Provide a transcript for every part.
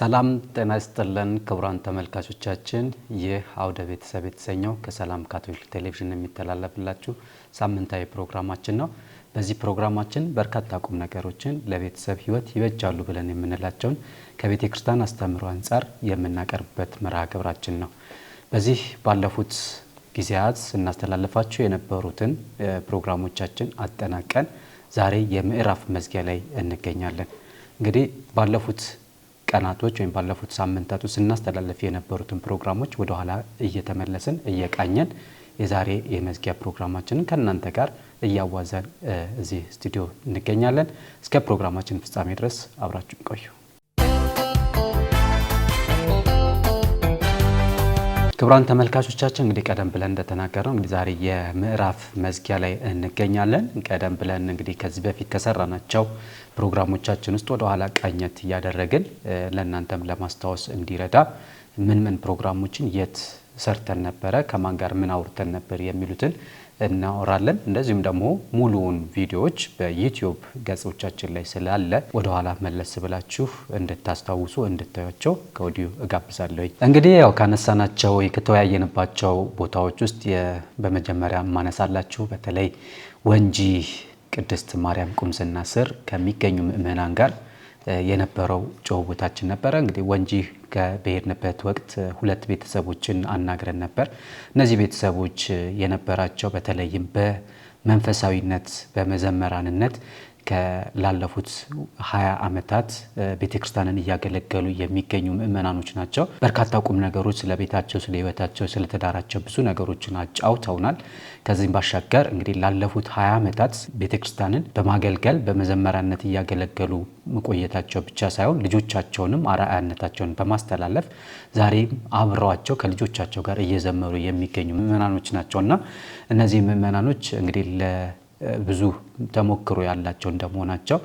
ሰላም ጤና ይስጥልን ክቡራን ተመልካቾቻችን ይህ አውደ ቤተሰብ የተሰኘው ከሰላም ካቶሊክ ቴሌቪዥን የሚተላለፍላችሁ ሳምንታዊ ፕሮግራማችን ነው። በዚህ ፕሮግራማችን በርካታ ቁም ነገሮችን ለቤተሰብ ህይወት ይበጃሉ ብለን የምንላቸውን ከቤተክርስቲያን አስተምህሮ አንፃር የምናቀርብበት መርሃ ግብራችን ነው። በዚህ ባለፉት ጊዜያት ስናስተላልፋቸው የነበሩትን ፕሮግራሞቻችን አጠናቀን ዛሬ የምዕራፍ መዝጊያ ላይ እንገኛለን። እንግዲህ ባለፉት ቀናቶች ወይም ባለፉት ሳምንታት ስናስተላልፍ የነበሩትን ፕሮግራሞች ወደ ኋላ እየተመለስን እየቃኘን የዛሬ የመዝጊያ ፕሮግራማችንን ከእናንተ ጋር እያዋዛን እዚህ ስቱዲዮ እንገኛለን። እስከ ፕሮግራማችን ፍጻሜ ድረስ አብራችሁን ቆዩ። ክቡራን ተመልካቾቻችን እንግዲህ ቀደም ብለን እንደተናገርነው እንግዲህ ዛሬ የምዕራፍ መዝጊያ ላይ እንገኛለን። ቀደም ብለን እንግዲህ ከዚህ በፊት ከሰራናቸው ፕሮግራሞቻችን ውስጥ ወደ ኋላ ቃኘት እያደረግን ለእናንተም ለማስታወስ እንዲረዳ ምን ፕሮግራሞችን የት ሰርተን ነበረ፣ ከማን ጋር ምን አውርተን ነበር የሚሉትን እናወራለን። እንደዚሁም ደግሞ ሙሉውን ቪዲዮዎች በዩቲዩብ ገጾቻችን ላይ ስላለ ወደ ኋላ መለስ ብላችሁ እንድታስታውሱ እንድታዩቸው ከወዲሁ እጋብዛለሁ። እንግዲህ ያው ካነሳናቸው ከተወያየንባቸው ቦታዎች ውስጥ በመጀመሪያ ማነሳላችሁ በተለይ ወንጂ ቅድስት ማርያም ቁምስና ስር ከሚገኙ ምእመናን ጋር የነበረው ጭውውታችን ነበር። እንግዲህ ወንጂ በሄድንበት ወቅት ሁለት ቤተሰቦችን አናግረን ነበር። እነዚህ ቤተሰቦች የነበራቸው በተለይም በመንፈሳዊነት በመዘመራንነት ላለፉት 20 ዓመታት ቤተክርስቲያንን እያገለገሉ የሚገኙ ምእመናኖች ናቸው። በርካታ ቁም ነገሮች ስለቤታቸው፣ ስለህይወታቸው፣ ስለተዳራቸው ብዙ ነገሮችን አጫውተውናል። ከዚህም ባሻገር እንግዲህ ላለፉት 20 ዓመታት ቤተክርስቲያንን በማገልገል በመዘመራንነት እያገለገሉ መቆየታቸው ብቻ ሳይሆን ልጆቻቸውንም አርአያነታቸውን በማስተላለፍ ዛሬም አብረዋቸው ከልጆቻቸው ጋር እየዘመሩ የሚገኙ ምእመናኖች ናቸውና እነዚህ ምእመናኖች እንግዲህ ብዙ ተሞክሮ ያላቸው እንደመሆናቸው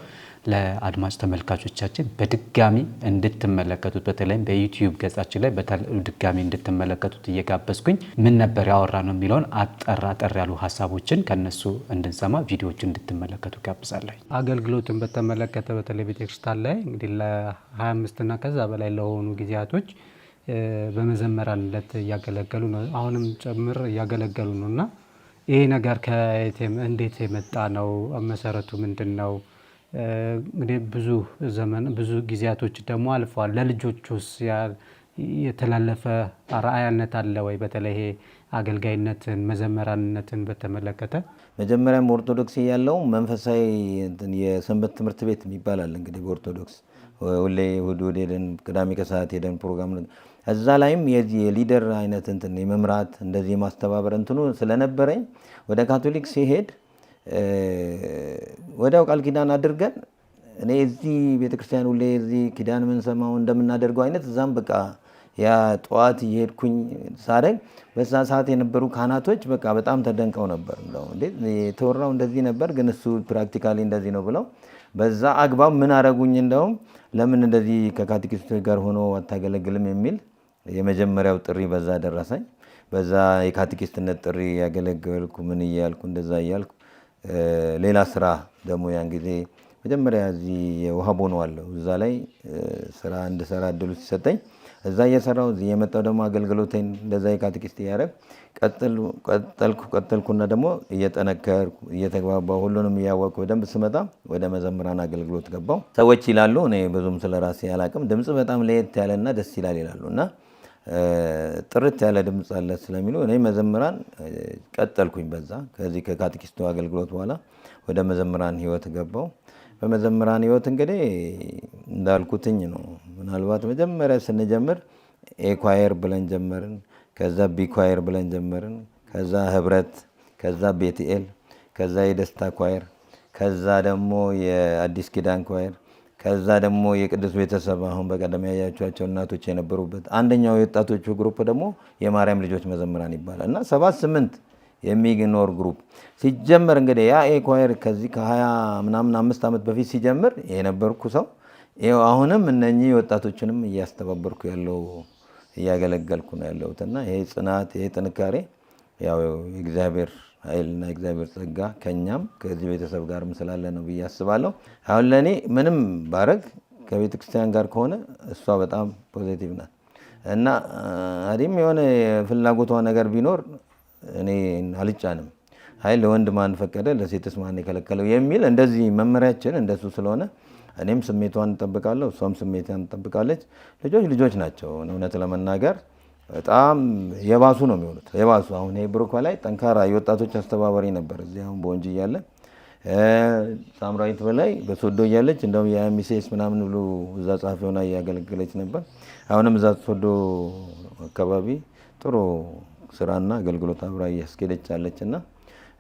ለአድማጭ ተመልካቾቻችን በድጋሚ እንድትመለከቱት በተለይም በዩቲዩብ ገጻችን ላይ በድጋሚ እንድትመለከቱት እየጋበዝኩኝ ምን ነበር ያወራነው የሚለውን አጠር ያሉ ሀሳቦችን ከነሱ እንድንሰማ ቪዲዮዎችን እንድትመለከቱ ጋብዛለሁ። አገልግሎትን በተመለከተ በተለይ ቤተክርስቲያን ላይ እንግዲህ ለ25 እና ከዛ በላይ ለሆኑ ጊዜያቶች በመዘመራንነት እያገለገሉ ነው። አሁንም ጭምር እያገለገሉ ነውና ይሄ ነገር እንዴት የመጣ ነው? መሰረቱ ምንድነው? እንግዲህ ብዙ ጊዜያቶች ደግሞ አልፈዋል። ለልጆቹስ የተላለፈ አርአያነት አለ ወይ? በተለይ ይሄ አገልጋይነትን መዘመራንነትን በተመለከተ መጀመሪያም ኦርቶዶክስ ያለው መንፈሳዊ የሰንበት ትምህርት ቤት ይባላል። እንግዲህ በኦርቶዶክስ ሁሌ እሑድ ሄደን ቅዳሜ ከሰዓት ሄደን ፕሮግራም እዛ ላይም የሊደር አይነት የመምራት እንደዚህ ማስተባበር ስለነበረኝ ወደ ካቶሊክ ሲሄድ ወዲያው ቃል ኪዳን አድርገን እኔ እዚህ ቤተክርስቲያን ሁሌ እዚህ ኪዳን የምንሰማው እንደምናደርገው አይነት እዛም በቃ ያ ጠዋት እየሄድኩኝ ሳደግ በዛ ሰዓት የነበሩ ካህናቶች በቃ በጣም ተደንቀው ነበር። እንዴ የተወራው እንደዚህ ነበር፣ ግን እሱ ፕራክቲካሊ እንደዚህ ነው ብለው በዛ አግባብ ምን አረጉኝ፣ እንደውም ለምን እንደዚህ ከካቴኪስቶች ጋር ሆኖ አታገለግልም የሚል የመጀመሪያው ጥሪ በዛ ደረሰኝ። በዛ የካቴኪስትነት ጥሪ ያገለገልኩ ምን እያልኩ እንደዛ እያልኩ ሌላ ስራ ደግሞ ያን ጊዜ መጀመሪያ እዚህ የውሃ ቦኖ አለው እዛ ላይ ስራ እንድሰራ እድሉ ሲሰጠኝ እዛ እየሰራው እዚህ የመጣው ደግሞ አገልግሎቴን እንደዛ የካቴኪስት ያረግ ቀጠልኩና ደግሞ እየጠነከርኩ እየተግባባው ሁሉንም እያወቅኩ በደንብ ስመጣ ወደ መዘምራን አገልግሎት ገባው። ሰዎች ይላሉ እኔ ብዙም ስለራሴ ያላቅም ድምጽ በጣም ለየት ያለና ደስ ይላል ይላሉና ጥርት ያለ ድምጽ አለ ስለሚሉ እኔ መዘምራን ቀጠልኩኝ። በዛ ከዚህ ከካቴኪስቱ አገልግሎት በኋላ ወደ መዘምራን ህይወት ገባው። በመዘምራን ህይወት እንግዲህ እንዳልኩትኝ ነው። ምናልባት መጀመሪያ ስንጀምር ኤኳየር ብለን ጀመርን፣ ከዛ ቢኳየር ብለን ጀመርን፣ ከዛ ህብረት፣ ከዛ ቤትኤል፣ ከዛ የደስታ ኳየር፣ ከዛ ደግሞ የአዲስ ኪዳን ኳየር፣ ከዛ ደግሞ የቅዱስ ቤተሰብ አሁን በቀደም ያያችኋቸው እናቶች የነበሩበት አንደኛው የወጣቶቹ ግሩፕ ደግሞ የማርያም ልጆች መዘምራን ይባላል እና 7-8 የሚኖር ግሩፕ ሲጀመር እንግዲህ ያ ኤኳየር ከዚህ ከ20 ምናምን 5 ዓመት በፊት ሲጀምር የነበርኩ ሰው ይኸው አሁንም እነኚህ ወጣቶችንም እያስተባበርኩ ያለው እያገለገልኩ ነው ያለሁትና ይሄ ጽናት ይሄ ጥንካሬ ያው የእግዚአብሔር ኃይልና የእግዚአብሔር ጸጋ ከኛም ከዚህ ቤተሰብ ጋርም ስላለ ነው ብዬ አስባለሁ። አሁን ለኔ ምንም ባረግ ከቤተ ክርስቲያን ጋር ከሆነ እሷ በጣም ፖዚቲቭ ናት እና አዲም የሆነ ፍላጎቷ ነገር ቢኖር እኔ አልጫንም። አይ ለወንድ ማን ፈቀደ ለሴትስ ማን የከለከለው የሚል እንደዚህ መመሪያችን እንደሱ ስለሆነ እኔም ስሜቷን እጠብቃለሁ፣ እሷም ስሜቷን ትጠብቃለች። ልጆች ናቸው እውነት ለመናገር በጣም የባሱ ነው የሚሆኑት። የባሱ አሁን ብሩክ ላይ ጠንካራ የወጣቶች አስተባባሪ ነበር እዚህ አሁን በወንጂ እያለ ሳምራዊት በላይ በሶዶ እያለች እንደውም የአሚሴስ ምናምን ብሎ እዛ ጻፊ ሆና እያገለገለች ነበር። አሁንም እዛ ሶዶ አካባቢ ጥሩ ስራና አገልግሎት አብራ እያስኬደች አለችና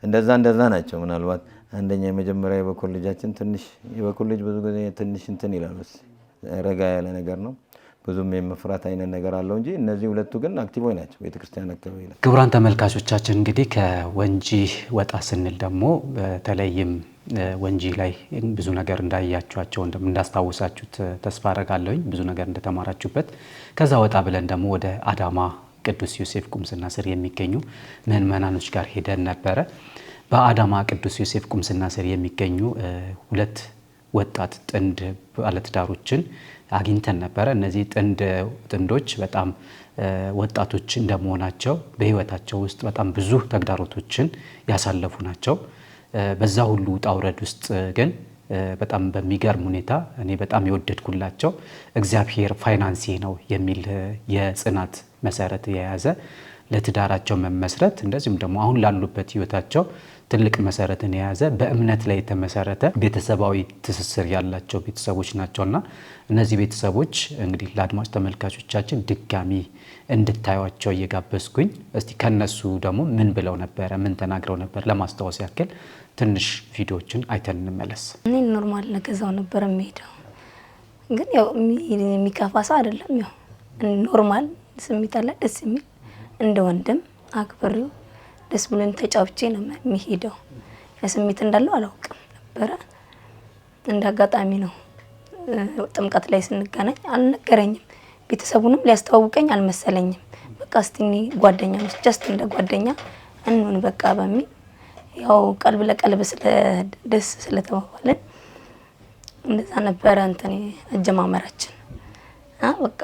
እንደዛ ናቸው። ምናልባት አንደኛ የመጀመሪያ የበኩር ልጃችን ትንሽ የበኩር ልጅ ብዙ ጊዜ ትንሽ እንትን ይላል፣ ረጋ ያለ ነገር ነው ብዙም የመፍራት አይነት ነገር አለው እንጂ እነዚህ ሁለቱ ግን አክቲቮች ናቸው ቤተክርስቲያን አካባቢ ላይ። ክቡራን ተመልካቾቻችን እንግዲህ ከወንጂ ወጣ ስንል ደግሞ በተለይም ወንጂ ላይ ብዙ ነገር እንዳያችኋቸው እንዳስታውሳችሁት ተስፋ አደርጋለሁኝ፣ ብዙ ነገር እንደተማራችሁበት። ከዛ ወጣ ብለን ደግሞ ወደ አዳማ ቅዱስ ዮሴፍ ቁምስና ስር የሚገኙ ምዕመናኖች ጋር ሄደን ነበረ። በአዳማ ቅዱስ ዮሴፍ ቁምስና ስር የሚገኙ ሁለት ወጣት ጥንድ ባለትዳሮችን አግኝተን ነበረ። እነዚህ ጥንዶች በጣም ወጣቶች እንደመሆናቸው በህይወታቸው ውስጥ በጣም ብዙ ተግዳሮቶችን ያሳለፉ ናቸው። በዛ ሁሉ ውጣ ውረድ ውስጥ ግን በጣም በሚገርም ሁኔታ እኔ በጣም የወደድኩላቸው እግዚአብሔር ፋይናንሴ ነው የሚል የጽናት መሰረት የያዘ ለትዳራቸው መመስረት እንደዚሁም ደግሞ አሁን ላሉበት ህይወታቸው ትልቅ መሰረትን የያዘ በእምነት ላይ የተመሰረተ ቤተሰባዊ ትስስር ያላቸው ቤተሰቦች ናቸውና እነዚህ ቤተሰቦች እንግዲህ ለአድማጭ ተመልካቾቻችን ድጋሚ እንድታዩቸው እየጋበዝኩኝ እስቲ ከነሱ ደግሞ ምን ብለው ነበር፣ ምን ተናግረው ነበር ለማስታወስ ያክል ትንሽ ቪዲዮዎችን አይተን እንመለስ። እኔ ኖርማል ለገዛው ነበር የሚሄደው፣ ግን ያው የሚከፋ ሰው አይደለም። ያው ኖርማል ስሜት አለ፣ ደስ የሚል እንደ ወንድም አክብሬው ደስ ብሎኝ ተጫውቼ ነው የሚሄደው። ስሜት እንዳለው አላውቅም ነበረ። እንደ አጋጣሚ ነው ጥምቀት ላይ ስንገናኝ አልነገረኝም፣ ቤተሰቡንም ሊያስተዋውቀኝ አልመሰለኝም። በቃ እስቲ ጓደኛ ነው ጀስት እንደ ጓደኛ እንሁን በቃ በሚል ያው ቀልብ ለቀልብ ደስ ስለተባባልን እንደዛ ነበረ እንትን አጀማመራችን። በቃ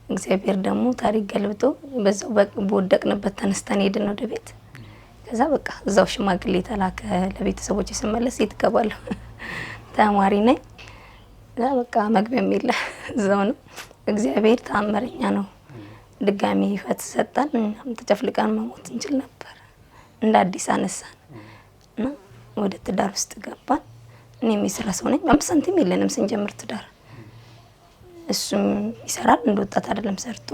እግዚአብሔር ደግሞ ታሪክ ገልብጦ በዛው በወደቅንበት ተነስተን ሄድን ወደ ቤት። ከዛ በቃ እዛው ሽማግሌ ተላከ። ለቤተሰቦች ስመለስ ይትቀባለሁ ተማሪ ነኝ። በቃ መግቢያም የለ እዛው ነው። እግዚአብሔር ተአምረኛ ነው። ድጋሚ ህይወት ሰጠን። እኛም ተጨፍልቀን መሞት እንችል ነበር። እንደ አዲስ አነሳን እና ወደ ትዳር ውስጥ ገባን። እኔም የስራ ሰው ነኝ። 5 ሳንቲም የለንም ስንጀምር ትዳር። እሱም ይሰራል፣ እንደወጣት አይደለም ሰርቶ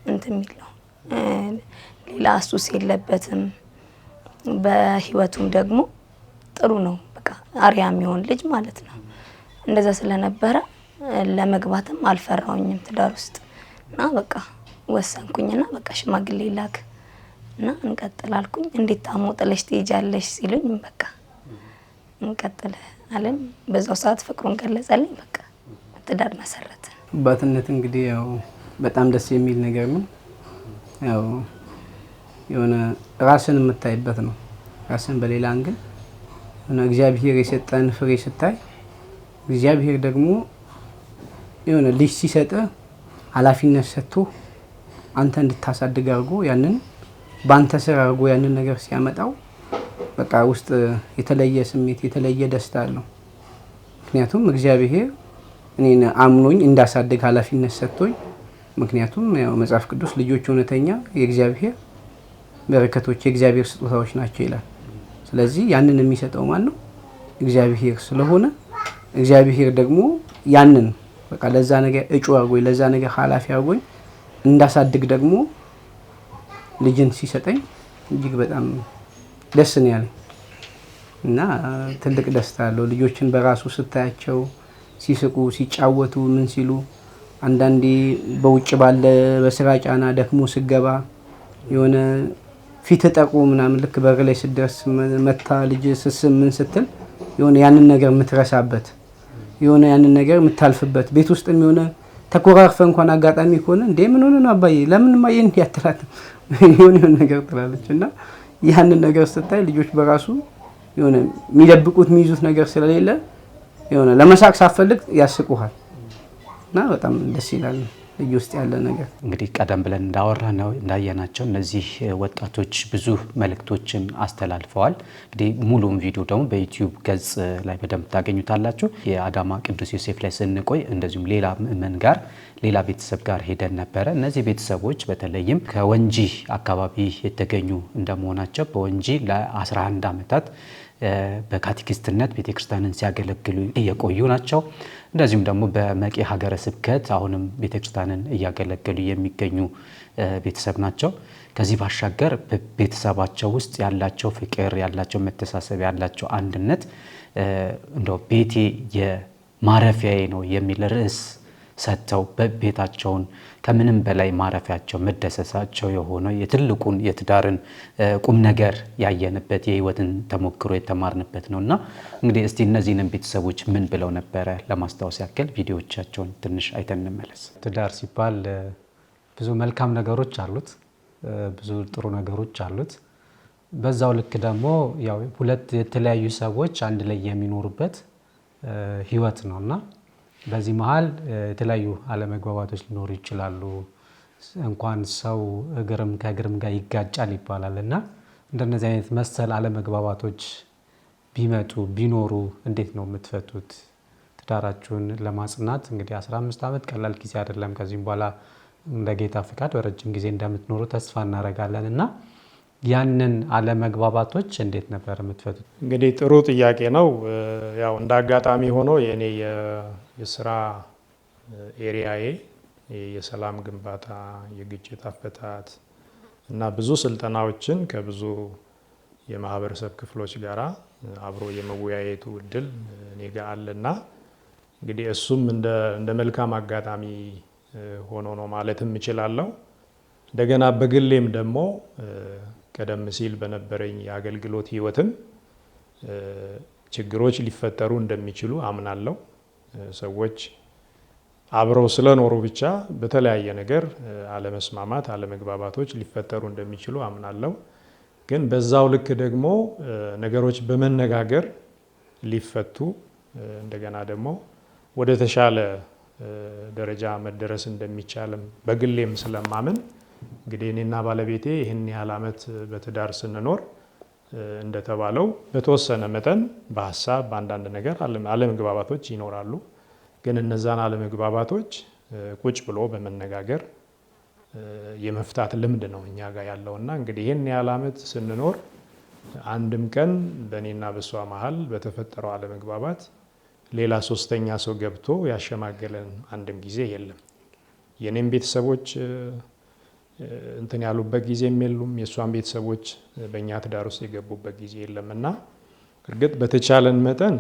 እንትን የሚለው ሌላ ሱስ የለበትም። በህይወቱም ደግሞ ጥሩ ነው። በቃ አሪያ የሚሆን ልጅ ማለት ነው። እንደዛ ስለነበረ ለመግባትም አልፈራውኝም ትዳር ውስጥ እና በቃ ወሰንኩኝና በቃ ሽማግሌ ላክ እና እንቀጥል አልኩኝ። እንዴት ታሞ ጥለሽ ትሄጃለሽ ሲሉኝ በቃ እንቀጥል አለን። በዛው ሰዓት ፍቅሩን ገለጸልኝ። በቃ ትዳር መሰረት። አባትነት እንግዲህ ያው በጣም ደስ የሚል ነገር ነው። ያው የሆነ ራስን የምታይበት ነው። ራስን በሌላ አንግል እና እግዚአብሔር የሰጠን ፍሬ ስታይ እግዚአብሔር ደግሞ የሆነ ልጅ ሲሰጥ ኃላፊነት ሰጥቶ አንተ እንድታሳድግ አድርጎ ያንን ባንተ ስራ አድርጎ ያንን ነገር ሲያመጣው በቃ ውስጥ የተለየ ስሜት የተለየ ደስታ አለው። ምክንያቱም እግዚአብሔር እኔን አምኖኝ እንዳሳድግ ኃላፊነት ሰጥቶኝ፣ ምክንያቱም ያው መጽሐፍ ቅዱስ ልጆች እውነተኛ የእግዚአብሔር በረከቶች የእግዚአብሔር ስጦታዎች ናቸው ይላል። ስለዚህ ያንን የሚሰጠው ማን ነው? እግዚአብሔር ስለሆነ እግዚአብሔር ደግሞ ያንን በቃ ለዛ ነገር እጩ አድርጎኝ ለዛ ነገር ኃላፊ አድርጎኝ እንዳሳድግ ደግሞ ልጅን ሲሰጠኝ እጅግ በጣም ደስ ነው ያለኝ እና ትልቅ ደስታ አለው። ልጆችን በራሱ ስታያቸው ሲስቁ ሲጫወቱ ምን ሲሉ አንዳንዴ በውጭ ባለ በስራ ጫና ደክሞ ስገባ የሆነ ፊት ጠቁ ምናምን ልክ በር ላይ ስደርስ መታ ልጅ ስስም ምን ስትል የሆነ ያንን ነገር የምትረሳበት የሆነ ያንን ነገር የምታልፍበት ቤት ውስጥም የሆነ ተኮራርፈ እንኳን አጋጣሚ ከሆነ እንዴ ምን ሆነ ነው አባዬ ለምን ማየ እንዴ ያትላት የሆነ ነገር ትላለች እና ያንን ነገር ስታይ ልጆች በራሱ የሆነ የሚደብቁት የሚይዙት ነገር ስለሌለ የሆነ ለመሳቅ ሳፈልግ ያስቁሃል እና በጣም ደስ ይላል። ልጅ ውስጥ ያለ ነገር እንግዲህ ቀደም ብለን እንዳወራነው እንዳየናቸው እነዚህ ወጣቶች ብዙ መልእክቶችን አስተላልፈዋል። እንግዲህ ሙሉውን ቪዲዮ ደግሞ በዩቲዩብ ገጽ ላይ በደንብ ታገኙታላችሁ። የአዳማ ቅዱስ ዮሴፍ ላይ ስንቆይ እንደዚሁም ሌላ ምእመን ጋር ሌላ ቤተሰብ ጋር ሄደን ነበረ። እነዚህ ቤተሰቦች በተለይም ከወንጂ አካባቢ የተገኙ እንደመሆናቸው በወንጂ ለ11 ዓመታት በካቴኪስትነት ቤተክርስቲያንን ሲያገለግሉ የቆዩ ናቸው። እንደዚሁም ደግሞ በመቂ ሀገረ ስብከት አሁንም ቤተክርስቲያንን እያገለገሉ የሚገኙ ቤተሰብ ናቸው። ከዚህ ባሻገር በቤተሰባቸው ውስጥ ያላቸው ፍቅር፣ ያላቸው መተሳሰብ፣ ያላቸው አንድነት እንደው ቤቴ የማረፊያዬ ነው የሚል ርዕስ ሰጥተው በቤታቸውን ከምንም በላይ ማረፊያቸው መደሰሳቸው የሆነ የትልቁን የትዳርን ቁም ነገር ያየንበት የህይወትን ተሞክሮ የተማርንበት ነውና እንግዲህ እስቲ እነዚህንም ቤተሰቦች ምን ብለው ነበረ ለማስታወስ ያክል ቪዲዮዎቻቸውን ትንሽ አይተን እንመለስ። ትዳር ሲባል ብዙ መልካም ነገሮች አሉት፣ ብዙ ጥሩ ነገሮች አሉት። በዛው ልክ ደግሞ ያው ሁለት የተለያዩ ሰዎች አንድ ላይ የሚኖሩበት ህይወት ነውና በዚህ መሃል የተለያዩ አለመግባባቶች ሊኖሩ ይችላሉ። እንኳን ሰው እግርም ከእግርም ጋር ይጋጫል ይባላል እና እንደነዚህ አይነት መሰል አለመግባባቶች ቢመጡ ቢኖሩ እንዴት ነው የምትፈቱት? ትዳራችሁን ለማጽናት እንግዲህ 15 ዓመት ቀላል ጊዜ አይደለም። ከዚህም በኋላ እንደ ጌታ ፍቃድ በረጅም ጊዜ እንደምትኖሩ ተስፋ እናደርጋለን እና ያንን አለመግባባቶች እንዴት ነበር የምትፈቱት? እንግዲህ ጥሩ ጥያቄ ነው። ያው እንደ አጋጣሚ ሆኖ የኔ የስራ ኤሪያዬ የሰላም ግንባታ፣ የግጭት አፈታት እና ብዙ ስልጠናዎችን ከብዙ የማህበረሰብ ክፍሎች ጋራ አብሮ የመወያየቱ እድል እኔ ጋር አለና እንግዲህ እሱም እንደ መልካም አጋጣሚ ሆኖ ነው ማለትም እችላለሁ። እንደገና በግሌም ደግሞ ቀደም ሲል በነበረኝ የአገልግሎት ህይወትም ችግሮች ሊፈጠሩ እንደሚችሉ አምናለሁ። ሰዎች አብረው ስለኖሩ ብቻ በተለያየ ነገር አለመስማማት፣ አለመግባባቶች ሊፈጠሩ እንደሚችሉ አምናለሁ። ግን በዛው ልክ ደግሞ ነገሮች በመነጋገር ሊፈቱ እንደገና ደግሞ ወደ ተሻለ ደረጃ መደረስ እንደሚቻልም በግሌም ስለማምን እንግዲህ እኔና ባለቤቴ ይህን ያህል ዓመት በትዳር ስንኖር እንደተባለው በተወሰነ መጠን በሀሳብ በአንዳንድ ነገር አለመግባባቶች ይኖራሉ። ግን እነዛን አለመግባባቶች ቁጭ ብሎ በመነጋገር የመፍታት ልምድ ነው እኛ ጋር ያለውና እንግዲህ ይህን ያህል ዓመት ስንኖር አንድም ቀን በእኔና በሷ መሀል በተፈጠረው አለመግባባት ሌላ ሶስተኛ ሰው ገብቶ ያሸማገለን አንድም ጊዜ የለም። የኔም ቤተሰቦች እንትን ያሉበት ጊዜም የሉም፣ የእሷን ቤተሰቦች በእኛ ትዳር ውስጥ የገቡበት ጊዜ የለም እና እርግጥ በተቻለን መጠን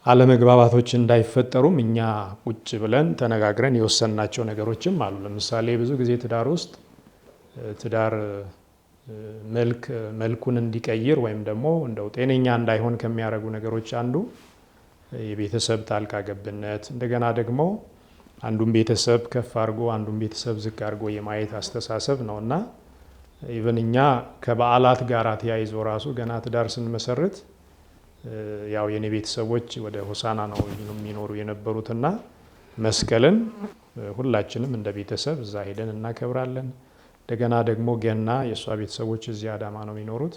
አለመግባባቶች እንዳይፈጠሩም እኛ ቁጭ ብለን ተነጋግረን የወሰንናቸው ነገሮችም አሉ። ለምሳሌ ብዙ ጊዜ ትዳር ውስጥ ትዳር መልኩን እንዲቀይር ወይም ደግሞ እንደው ጤነኛ እንዳይሆን ከሚያደርጉ ነገሮች አንዱ የቤተሰብ ጣልቃ ገብነት፣ እንደገና ደግሞ አንዱን ቤተሰብ ከፍ አድርጎ አንዱን ቤተሰብ ዝቅ አድርጎ የማየት አስተሳሰብ ነው እና ኢቨን እኛ ከበዓላት ጋር ተያይዞ ራሱ ገና ትዳር ስንመሰርት ያው የኔ ቤተሰቦች ወደ ሆሳና ነው የሚኖሩ የነበሩትና መስቀልን ሁላችንም እንደ ቤተሰብ እዛ ሄደን እናከብራለን። እንደገና ደግሞ ገና የእሷ ቤተሰቦች እዚህ አዳማ ነው የሚኖሩት፣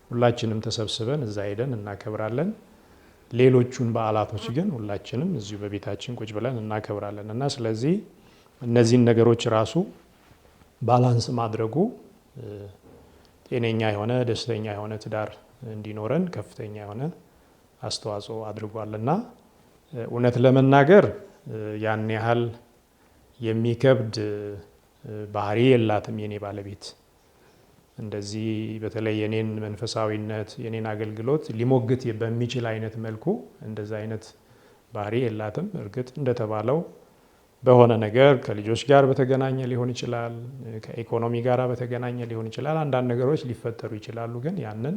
ሁላችንም ተሰብስበን እዛ ሄደን እናከብራለን። ሌሎቹን በዓላቶች ግን ሁላችንም እዚሁ በቤታችን ቁጭ ብለን እናከብራለን እና ስለዚህ እነዚህን ነገሮች ራሱ ባላንስ ማድረጉ ጤነኛ የሆነ ደስተኛ የሆነ ትዳር እንዲኖረን ከፍተኛ የሆነ አስተዋጽኦ አድርጓልና እውነት ለመናገር ያን ያህል የሚከብድ ባህሪ የላትም የኔ ባለቤት። እንደዚህ በተለይ የኔን መንፈሳዊነት የኔን አገልግሎት ሊሞግት በሚችል አይነት መልኩ እንደዛ አይነት ባህሪ የላትም። እርግጥ እንደተባለው በሆነ ነገር ከልጆች ጋር በተገናኘ ሊሆን ይችላል፣ ከኢኮኖሚ ጋር በተገናኘ ሊሆን ይችላል፣ አንዳንድ ነገሮች ሊፈጠሩ ይችላሉ። ግን ያንን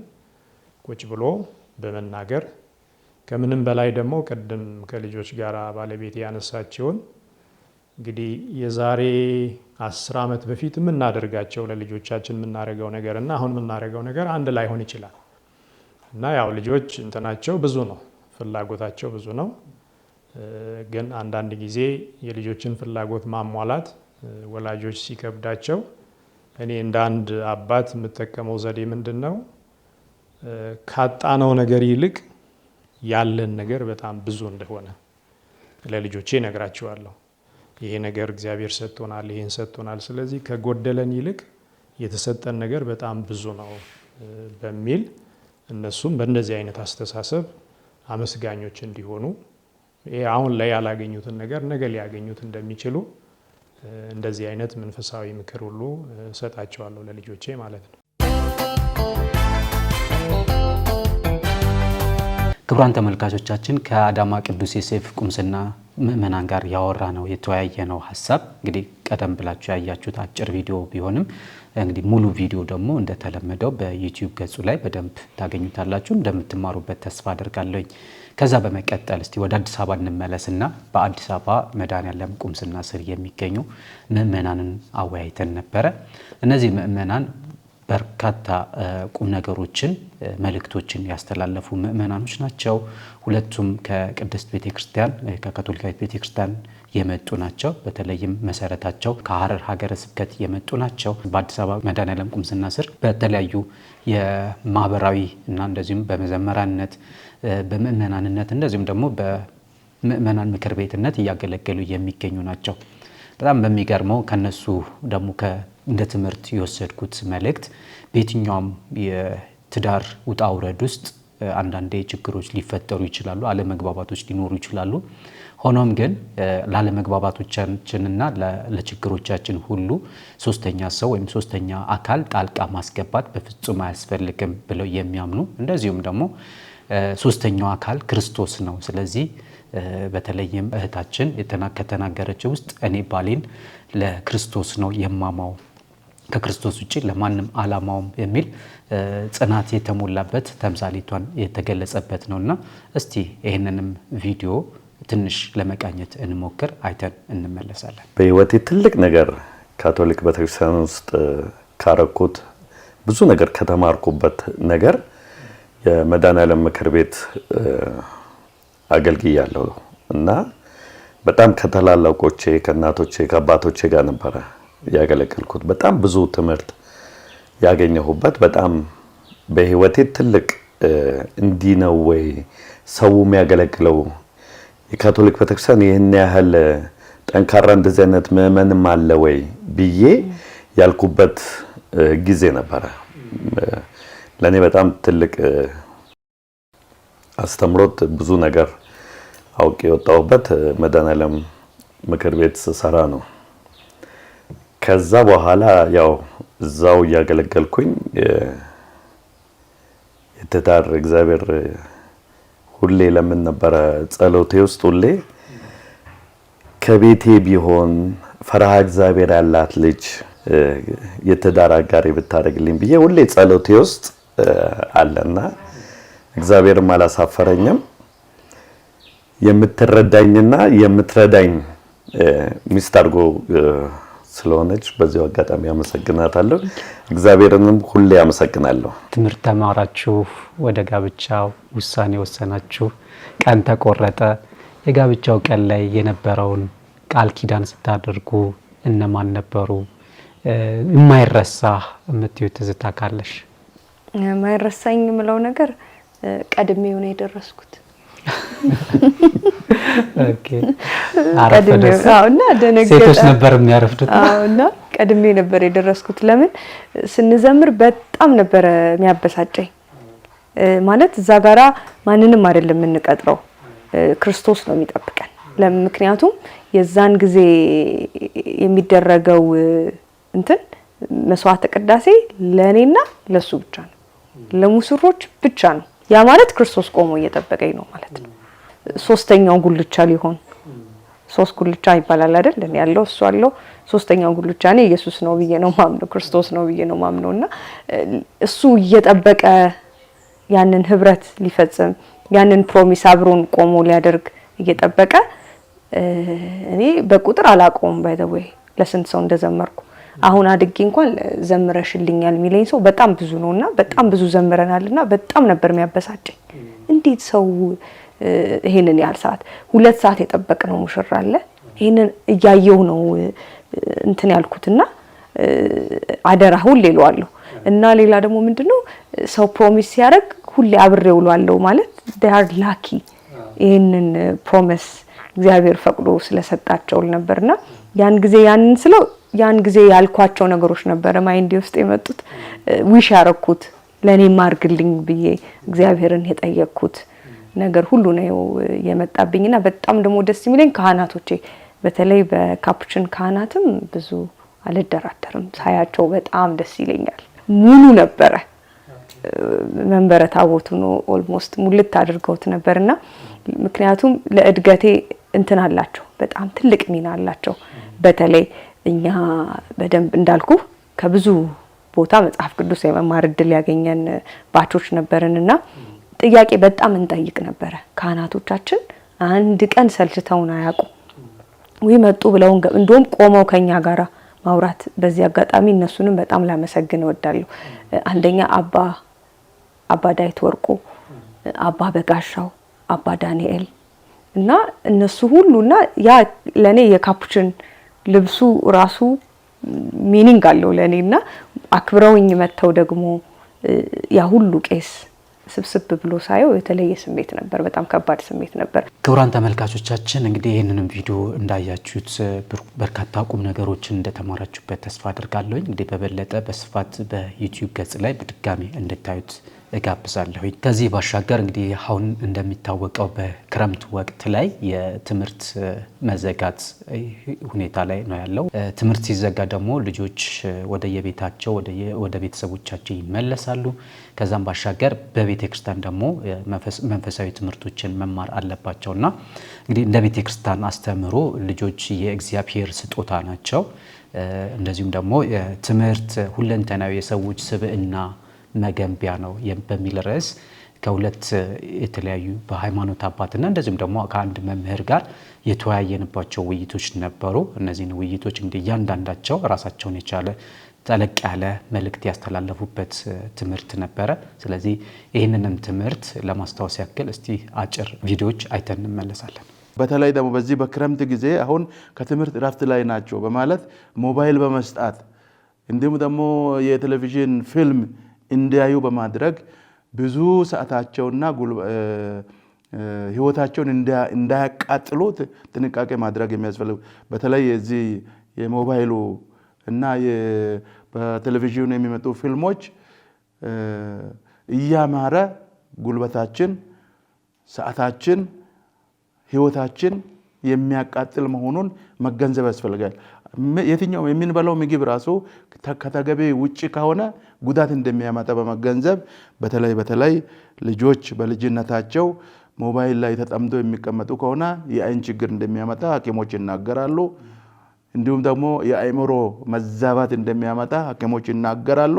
ቁጭ ብሎ በመናገር ከምንም በላይ ደግሞ ቅድም ከልጆች ጋር ባለቤት ያነሳቸውን እንግዲህ የዛሬ 10 ዓመት በፊት የምናደርጋቸው ለልጆቻችን የምናደርገው ነገር እና አሁን የምናደርገው ነገር አንድ ላይሆን ይችላል እና ያው ልጆች እንትናቸው ብዙ ነው፣ ፍላጎታቸው ብዙ ነው። ግን አንዳንድ ጊዜ የልጆችን ፍላጎት ማሟላት ወላጆች ሲከብዳቸው እኔ እንደ አንድ አባት የምጠቀመው ዘዴ ምንድነው? ካጣነው ነገር ይልቅ ያለን ነገር በጣም ብዙ እንደሆነ ለልጆቼ ነግራቸዋለሁ። ይሄ ነገር እግዚአብሔር ሰጥቶናል፣ ይሄን ሰጥቶናል። ስለዚህ ከጎደለን ይልቅ የተሰጠን ነገር በጣም ብዙ ነው በሚል እነሱም በእንደዚህ አይነት አስተሳሰብ አመስጋኞች እንዲሆኑ ይሄ አሁን ላይ ያላገኙትን ነገር ነገ ሊያገኙት እንደሚችሉ እንደዚህ አይነት መንፈሳዊ ምክር ሁሉ ሰጣቸዋለሁ ለልጆቼ ማለት ነው። ክቡራን ተመልካቾቻችን ከአዳማ ቅዱስ ዮሴፍ ቁምስና ምእመናን ጋር ያወራ ነው የተወያየ ነው ሀሳብ እንግዲህ ቀደም ብላችሁ ያያችሁት አጭር ቪዲዮ ቢሆንም እንግዲህ ሙሉ ቪዲዮ ደግሞ እንደተለመደው በዩቲዩብ ገጹ ላይ በደንብ ታገኙታላችሁ። እንደምትማሩበት ተስፋ አደርጋለሁኝ። ከዛ በመቀጠል እስቲ ወደ አዲስ አበባ እንመለስና በአዲስ አበባ መድኃኔዓለም ቁምስና ስር የሚገኙ ምእመናንን አወያይተን ነበረ። እነዚህ ምእመናን በርካታ ቁም ነገሮችን መልእክቶችን ያስተላለፉ ምእመናኖች ናቸው። ሁለቱም ከቅድስት ቤተክርስቲያን ከካቶሊካዊት ቤተክርስቲያን የመጡ ናቸው። በተለይም መሰረታቸው ከሐረር ሀገረ ስብከት የመጡ ናቸው። በአዲስ አበባ መድኃኔዓለም ቁምስና ስር በተለያዩ የማህበራዊ እና እንደዚሁም በመዘመራንነት በምእመናንነት እንደዚሁም ደግሞ በምእመናን ምክር ቤትነት እያገለገሉ የሚገኙ ናቸው። በጣም በሚገርመው ከነሱ ደግሞ እንደ ትምህርት የወሰድኩት መልእክት በየትኛውም የትዳር ውጣ ውረድ ውስጥ አንዳንዴ ችግሮች ሊፈጠሩ ይችላሉ፣ አለመግባባቶች ሊኖሩ ይችላሉ። ሆኖም ግን ላለመግባባቶቻችንና ለችግሮቻችን ሁሉ ሶስተኛ ሰው ወይም ሶስተኛ አካል ጣልቃ ማስገባት በፍጹም አያስፈልግም ብለው የሚያምኑ እንደዚሁም ደግሞ ሶስተኛው አካል ክርስቶስ ነው። ስለዚህ በተለይም እህታችን ከተናገረችው ውስጥ እኔ ባሌን ለክርስቶስ ነው የማማው ከክርስቶስ ውጪ ለማንም አላማውም የሚል ጽናት የተሞላበት ተምሳሌቷን የተገለጸበት ነውና እስቲ ይሄንንም ቪዲዮ ትንሽ ለመቃኘት እንሞክር፣ አይተን እንመለሳለን። በህይወቴ ትልቅ ነገር ካቶሊክ ቤተክርስቲያን ውስጥ ካረኩት ብዙ ነገር ከተማርኩበት ነገር የመድኃኔዓለም ምክር ቤት አገልግያለሁ እና በጣም ከተላላቆቼ ከእናቶቼ ከአባቶቼ ጋር ነበረ ያገለገልኩት። በጣም ብዙ ትምህርት ያገኘሁበት በጣም በህይወቴ ትልቅ እንዲህ ነው ወይ ሰው የሚያገለግለው የካቶሊክ ቤተክርስቲያን ይህን ያህል ጠንካራ እንደዚህ አይነት ምእመንም አለ ወይ ብዬ ያልኩበት ጊዜ ነበረ። ለኔ በጣም ትልቅ አስተምሮት ብዙ ነገር አውቄ የወጣሁበት መድኃኔዓለም ምክር ቤት ስሰራ ነው። ከዛ በኋላ ያው እዛው እያገለገልኩኝ የተዳር እግዚአብሔር ሁሌ ለምን ነበረ ጸሎቴ ውስጥ ሁሌ ከቤቴ ቢሆን ፈርሃ እግዚአብሔር ያላት ልጅ የተዳር አጋሪ ብታደርግልኝ ብዬ ሁሌ ጸሎቴ ውስጥ አለና እግዚአብሔርም አላሳፈረኝም። የምትረዳኝና የምትረዳኝ ሚስት አድርጎ ስለሆነች በዚሁ አጋጣሚ አመሰግናታለሁ። እግዚአብሔርንም ሁሌ አመሰግናለሁ። ትምህርት ተማራችሁ፣ ወደ ጋብቻው ውሳኔ ወሰናችሁ፣ ቀን ተቆረጠ። የጋብቻው ቀን ላይ የነበረውን ቃል ኪዳን ስታደርጉ እነማን ነበሩ? የማይረሳ የምትዩ ትዝታ ካለሽ? የማይረሳኝ የምለው ነገር ቀድሜው ነው የደረስኩት። ኦኬ አረፈደስና ሴቶች ነበር የሚያረፍዱት። እና ቀድሜ ነበር የደረስኩት። ለምን ስንዘምር በጣም ነበር የሚያበሳጨኝ። ማለት እዛ ጋራ ማንንም አይደለም የምንቀጥረው፣ ክርስቶስ ነው የሚጠብቀን። ምክንያቱም የዛን ጊዜ የሚደረገው እንትን መስዋዕተ ቅዳሴ ለኔና ለሱ ብቻ ነው፣ ለሙስሮች ብቻ ነው። ያ ማለት ክርስቶስ ቆሞ እየጠበቀኝ ነው ማለት ነው። ሶስተኛው ጉልቻ ሊሆን ሶስት ጉልቻ ይባላል አይደል? እኔ ያለው እሱ አለው። ሶስተኛው ጉልቻ እኔ ኢየሱስ ነው ብዬ ነው ማምነው፣ ክርስቶስ ነው ብዬ ነው ማምነውና እሱ እየጠበቀ ያንን ህብረት ሊፈጽም ያንን ፕሮሚስ አብሮን ቆሞ ሊያደርግ እየጠበቀ እኔ በቁጥር አላቆም ባይ ዘ ዌይ ለስንት ሰው እንደዘመርኩ አሁን አድጌ እንኳን ዘምረሽልኛል የሚለኝ ሰው በጣም ብዙ ነውና በጣም ብዙ ዘምረናልና በጣም ነበር የሚያበሳጨኝ። እንዴት ሰው ይሄንን ያህል ሰዓት 2 ሰዓት የጠበቅነው ሙሽራ አለ። ይሄንን እያየው ነው እንትን ያልኩትና አደራ ሁሌ እለዋለሁ። እና ሌላ ደግሞ ምንድነው ሰው ፕሮሚስ ሲያደርግ ሁሌ አብሬው እለዋለሁ ማለት they are lucky ይሄንን ፕሮሚስ እግዚአብሔር ፈቅዶ ስለሰጣቸው ነበርና ያን ጊዜ ያልኳቸው ነገሮች ነበር ማይንድ ውስጥ የመጡት ዊሽ ያረኩት ለኔ ማርግልኝ ብዬ እግዚአብሔርን የጠየቅኩት ነገር ሁሉ ነው የመጣብኝና በጣም ደግሞ ደስ የሚለኝ ካህናቶቼ በተለይ በካፑችን ካህናትም ብዙ አልደራደርም ሳያቸው በጣም ደስ ይለኛል። ሙሉ ነበረ መንበረ ታቦቱ ነው ኦልሞስት ሙልት አድርገውት ነበርና ምክንያቱም ለእድገቴ እንትን አላቸው በጣም ትልቅ ሚና አላቸው። በተለይ እኛ በደንብ እንዳልኩ ከብዙ ቦታ መጽሐፍ ቅዱስ የመማር እድል ያገኘን ባቾች ነበርንና ጥያቄ በጣም እንጠይቅ ነበር። ካህናቶቻችን አንድ ቀን ሰልችተውን አያውቁ ወይ መጡ ብለው እንደውም ቆመው ከኛ ጋራ ማውራት በዚህ አጋጣሚ እነሱንም በጣም ላመሰግን እወዳለሁ። አንደኛ አባ ዳዊት ወርቁ፣ አባ በጋሻው፣ አባ ዳንኤል እና እነሱ ሁሉና ያ ለኔ የካፑችን ልብሱ ራሱ ሚኒንግ አለው ለኔና አክብረውኝ መተው ደግሞ ያ ሁሉ ቄስ ስብስብ ብሎ ሳየው የተለየ ስሜት ነበር። በጣም ከባድ ስሜት ነበር። ክቡራን ተመልካቾቻችን እንግዲህ ይህንንም ቪዲዮ እንዳያችሁት በርካታ ቁም ነገሮችን እንደተማራችሁበት ተስፋ አድርጋለሁ። እንግዲህ በበለጠ በስፋት በዩቲዩብ ገጽ ላይ በድጋሚ እንድታዩት እጋብዛለሁ። ከዚህ ባሻገር እንግዲህ አሁን እንደሚታወቀው በክረምት ወቅት ላይ የትምህርት መዘጋት ሁኔታ ላይ ነው ያለው። ትምህርት ሲዘጋ ደግሞ ልጆች ወደ የቤታቸው ወደ ቤተሰቦቻቸው ይመለሳሉ። ከዛም ባሻገር በቤተ ክርስቲያን ደግሞ መንፈሳዊ ትምህርቶችን መማር አለባቸውና እንግዲህ እንደ ቤተ ክርስቲያን አስተምሮ ልጆች የእግዚአብሔር ስጦታ ናቸው። እንደዚሁም ደግሞ ትምህርት ሁለንተናዊ የሰዎች ስብዕና መገንቢያ ነው በሚል ርዕስ ከሁለት የተለያዩ በሃይማኖት አባትና እንደዚሁም ደግሞ ከአንድ መምህር ጋር የተወያየንባቸው ውይይቶች ነበሩ። እነዚህን ውይይቶች እንግዲህ እያንዳንዳቸው ራሳቸውን የቻለ ጠለቅ ያለ መልእክት ያስተላለፉበት ትምህርት ነበረ። ስለዚህ ይህንንም ትምህርት ለማስታወስ ያክል እስቲ አጭር ቪዲዮዎች አይተን እንመለሳለን። በተለይ ደግሞ በዚህ በክረምት ጊዜ አሁን ከትምህርት እረፍት ላይ ናቸው በማለት ሞባይል በመስጣት እንዲሁም ደግሞ የቴሌቪዥን ፊልም እንዲያዩ በማድረግ ብዙ ሰዓታቸውና ህይወታቸውን እንዳያቃጥሉ ጥንቃቄ ማድረግ የሚያስፈልግ በተለይ የዚህ የሞባይሉ እና በቴሌቪዥኑ የሚመጡ ፊልሞች እያማረ ጉልበታችን፣ ሰዓታችን፣ ህይወታችን የሚያቃጥል መሆኑን መገንዘብ ያስፈልጋል። የትኛው የምንበላው ምግብ ራሱ ከተገቢ ውጪ ከሆነ ጉዳት እንደሚያመጣ በመገንዘብ በተለይ ልጆች በልጅነታቸው ሞባይል ላይ ተጠምደው የሚቀመጡ ከሆነ የአይን ችግር እንደሚያመጣ ሐኪሞች ይናገራሉ። እንዲሁም ደግሞ የአእምሮ መዛባት እንደሚያመጣ ሐኪሞች ይናገራሉ።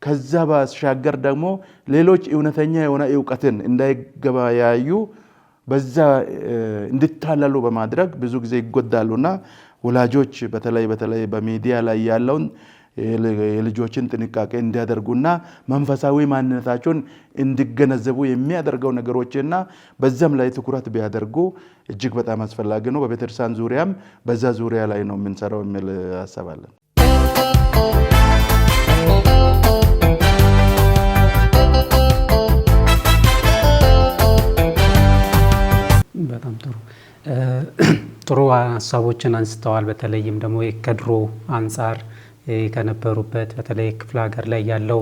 ከዛ ባሻገር ደግሞ ሌሎች እውነተኛ የሆነ ዕውቀትን እንዳይገበያዩ በዛ እንድታለሉ በማድረግ ብዙ ጊዜ ይጎዳሉና ወላጆች በተለይ በሚዲያ ላይ ያለውን የልጆችን ጥንቃቄ እንዲያደርጉና መንፈሳዊ ማንነታቸውን እንዲገነዘቡ የሚያደርገው ነገሮችና በዛም ላይ ትኩረት ቢያደርጉ እጅግ በጣም አስፈላጊ ነው። በቤተክርስቲያን ዙሪያም በዛ ዙሪያ ላይ ነው የምንሰራው የሚል ሀሳብ አለን። በጣም ጥሩ ሀሳቦችን አንስተዋል። በተለይም ደግሞ ከድሮ አንጻር ከነበሩበት በተለይ ክፍለ ሀገር ላይ ያለው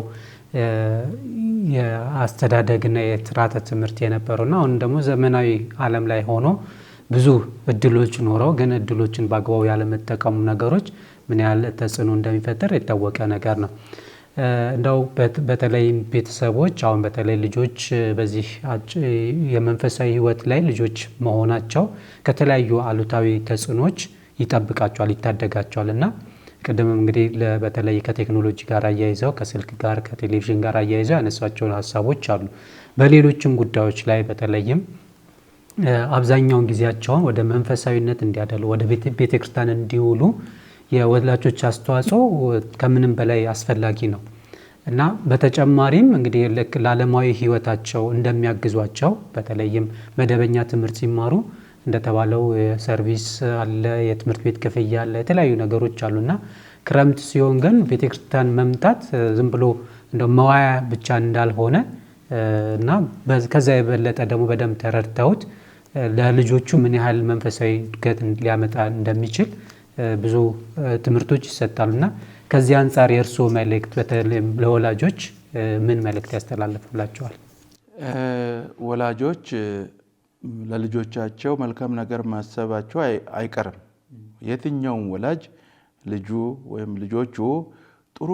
የአስተዳደግና የስርዓተ ትምህርት የነበረውና አሁን ደግሞ ዘመናዊ ዓለም ላይ ሆኖ ብዙ እድሎች ኖረው ግን እድሎችን በአግባቡ ያለመጠቀሙ ነገሮች ምን ያህል ተጽዕኖ እንደሚፈጠር የታወቀ ነገር ነው። እንደው በተለይ ቤተሰቦች አሁን በተለይ ልጆች በዚህ የመንፈሳዊ ሕይወት ላይ ልጆች መሆናቸው ከተለያዩ አሉታዊ ተጽዕኖች ይጠብቃቸዋል፣ ይታደጋቸዋልና ቅድምም እንግዲህ በተለይ ከቴክኖሎጂ ጋር አያይዘው ከስልክ ጋር ከቴሌቪዥን ጋር አያይዘው ያነሷቸውን ሀሳቦች አሉ። በሌሎችም ጉዳዮች ላይ በተለይም አብዛኛውን ጊዜያቸውን ወደ መንፈሳዊነት እንዲያደሉ ወደ ቤተክርስቲያን እንዲውሉ የወላጆች አስተዋጽኦ ከምንም በላይ አስፈላጊ ነው። እና በተጨማሪም እንግዲህ ልክ ለዓለማዊ ህይወታቸው እንደሚያግዟቸው በተለይም መደበኛ ትምህርት ሲማሩ እንደተባለው ሰርቪስ አለ፣ የትምህርት ቤት ክፍያ አለ፣ የተለያዩ ነገሮች አሉና ክረምት ሲሆን ግን ቤተክርስቲያን መምጣት ዝም ብሎ እንደው መዋያ ብቻ እንዳልሆነ እና ከዛ የበለጠ ደግሞ በደንብ ተረድተውት ለልጆቹ ምን ያህል መንፈሳዊ እድገት ሊያመጣ እንደሚችል ብዙ ትምህርቶች ይሰጣሉና ከዚህ አንፃር የእርስዎ መልእክት በተለይም ለወላጆች ምን መልእክት ያስተላልፉላቸዋል? ወላጆች ለልጆቻቸው መልካም ነገር ማሰባቸው አይቀርም። የትኛውም ወላጅ ልጁ ወይም ልጆቹ ጥሩ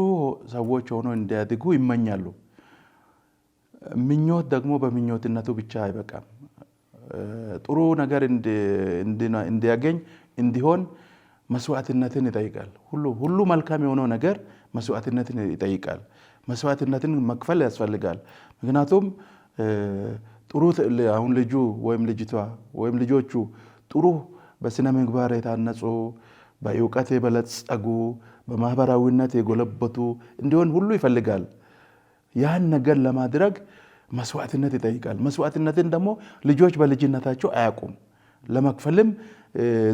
ሰዎች ሆኖ እንዲያድጉ ይመኛሉ። ምኞት ደግሞ በምኞትነቱ ብቻ አይበቃም። ጥሩ ነገር እንዲያገኝ እንዲሆን መስዋዕትነትን ይጠይቃል። ሁሉ መልካም የሆነው ነገር መስዋዕትነትን ይጠይቃል። መስዋዕትነትን መክፈል ያስፈልጋል። ምክንያቱም ጥሩ አሁን ልጁ ወይም ልጅቷ ወይም ልጆቹ ጥሩ በስነ ምግባር የታነጹ በእውቀት የበለጸጉ በማህበራዊነት የጎለበቱ እንዲሆን ሁሉ ይፈልጋል። ያን ነገር ለማድረግ መስዋዕትነት ይጠይቃል። መስዋዕትነትን ደግሞ ልጆች በልጅነታቸው አያውቁም፣ ለመክፈልም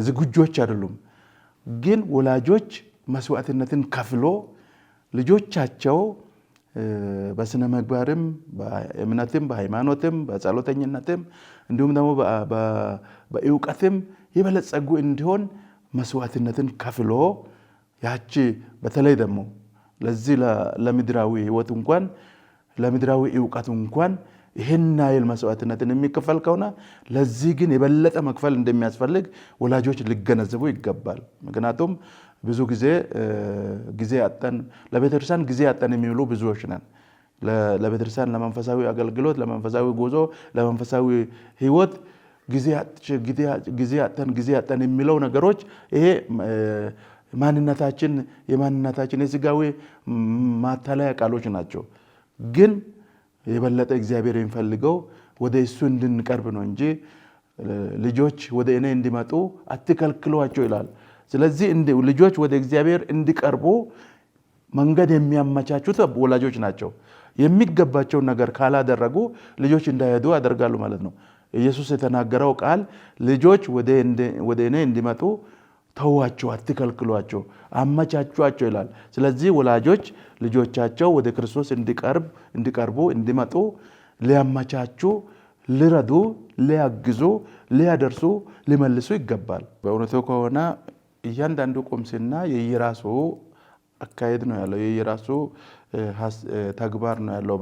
ዝግጆች አይደሉም። ግን ወላጆች መስዋዕትነትን ከፍሎ ልጆቻቸው በስነ ምግባርም በእምነትም በሃይማኖትም በጸሎተኝነትም እንዲሁም ደግሞ በእውቀትም የበለጸጉ እንዲሆን መስዋዕትነትን ከፍሎ ያቺ በተለይ ደግሞ ለዚህ ለምድራዊ ህይወት እንኳን ለምድራዊ እውቀት እንኳን ይሄን ያህል መስዋዕትነትን የሚከፈል ከሆነ ለዚህ ግን የበለጠ መክፈል እንደሚያስፈልግ ወላጆች ሊገነዘቡ ይገባል። ምክንያቱም ብዙ ጊዜ አጠን ለቤተክርስቲያን ጊዜ አጠን የሚውሉ ብዙዎች ነን። ለቤተክርስቲያን ለመንፈሳዊ አገልግሎት፣ ለመንፈሳዊ ጉዞ፣ ለመንፈሳዊ ህይወት ጊዜ አጠን የሚለው ነገሮች ይሄ የማንነታችን የስጋዊ ማታለያ ቃሎች ናቸው። ግን የበለጠ እግዚአብሔር የሚፈልገው ወደ እሱ እንድንቀርብ ነው እንጂ ልጆች ወደ እኔ እንዲመጡ አትከልክሏቸው ይላል። ስለዚህ ልጆች ወደ እግዚአብሔር እንዲቀርቡ መንገድ የሚያመቻቹት ወላጆች ናቸው። የሚገባቸውን ነገር ካላደረጉ ልጆች እንዳይሄዱ ያደርጋሉ ማለት ነው። ኢየሱስ የተናገረው ቃል ልጆች ወደ እኔ እንዲመጡ ተዋቸው፣ አትከልክሏቸው፣ አመቻቿቸው ይላል። ስለዚህ ወላጆች ልጆቻቸው ወደ ክርስቶስ እንዲቀርቡ እንዲመጡ ሊያመቻቹ፣ ሊረዱ፣ ሊያግዙ፣ ሊያደርሱ፣ ሊመልሱ ይገባል። በእውነቱ ከሆነ እያንዳንዱ ቁምስና የየራሱ አካሄድ ነው ያለው፣ የየራሱ ተግባር ነው ያለው።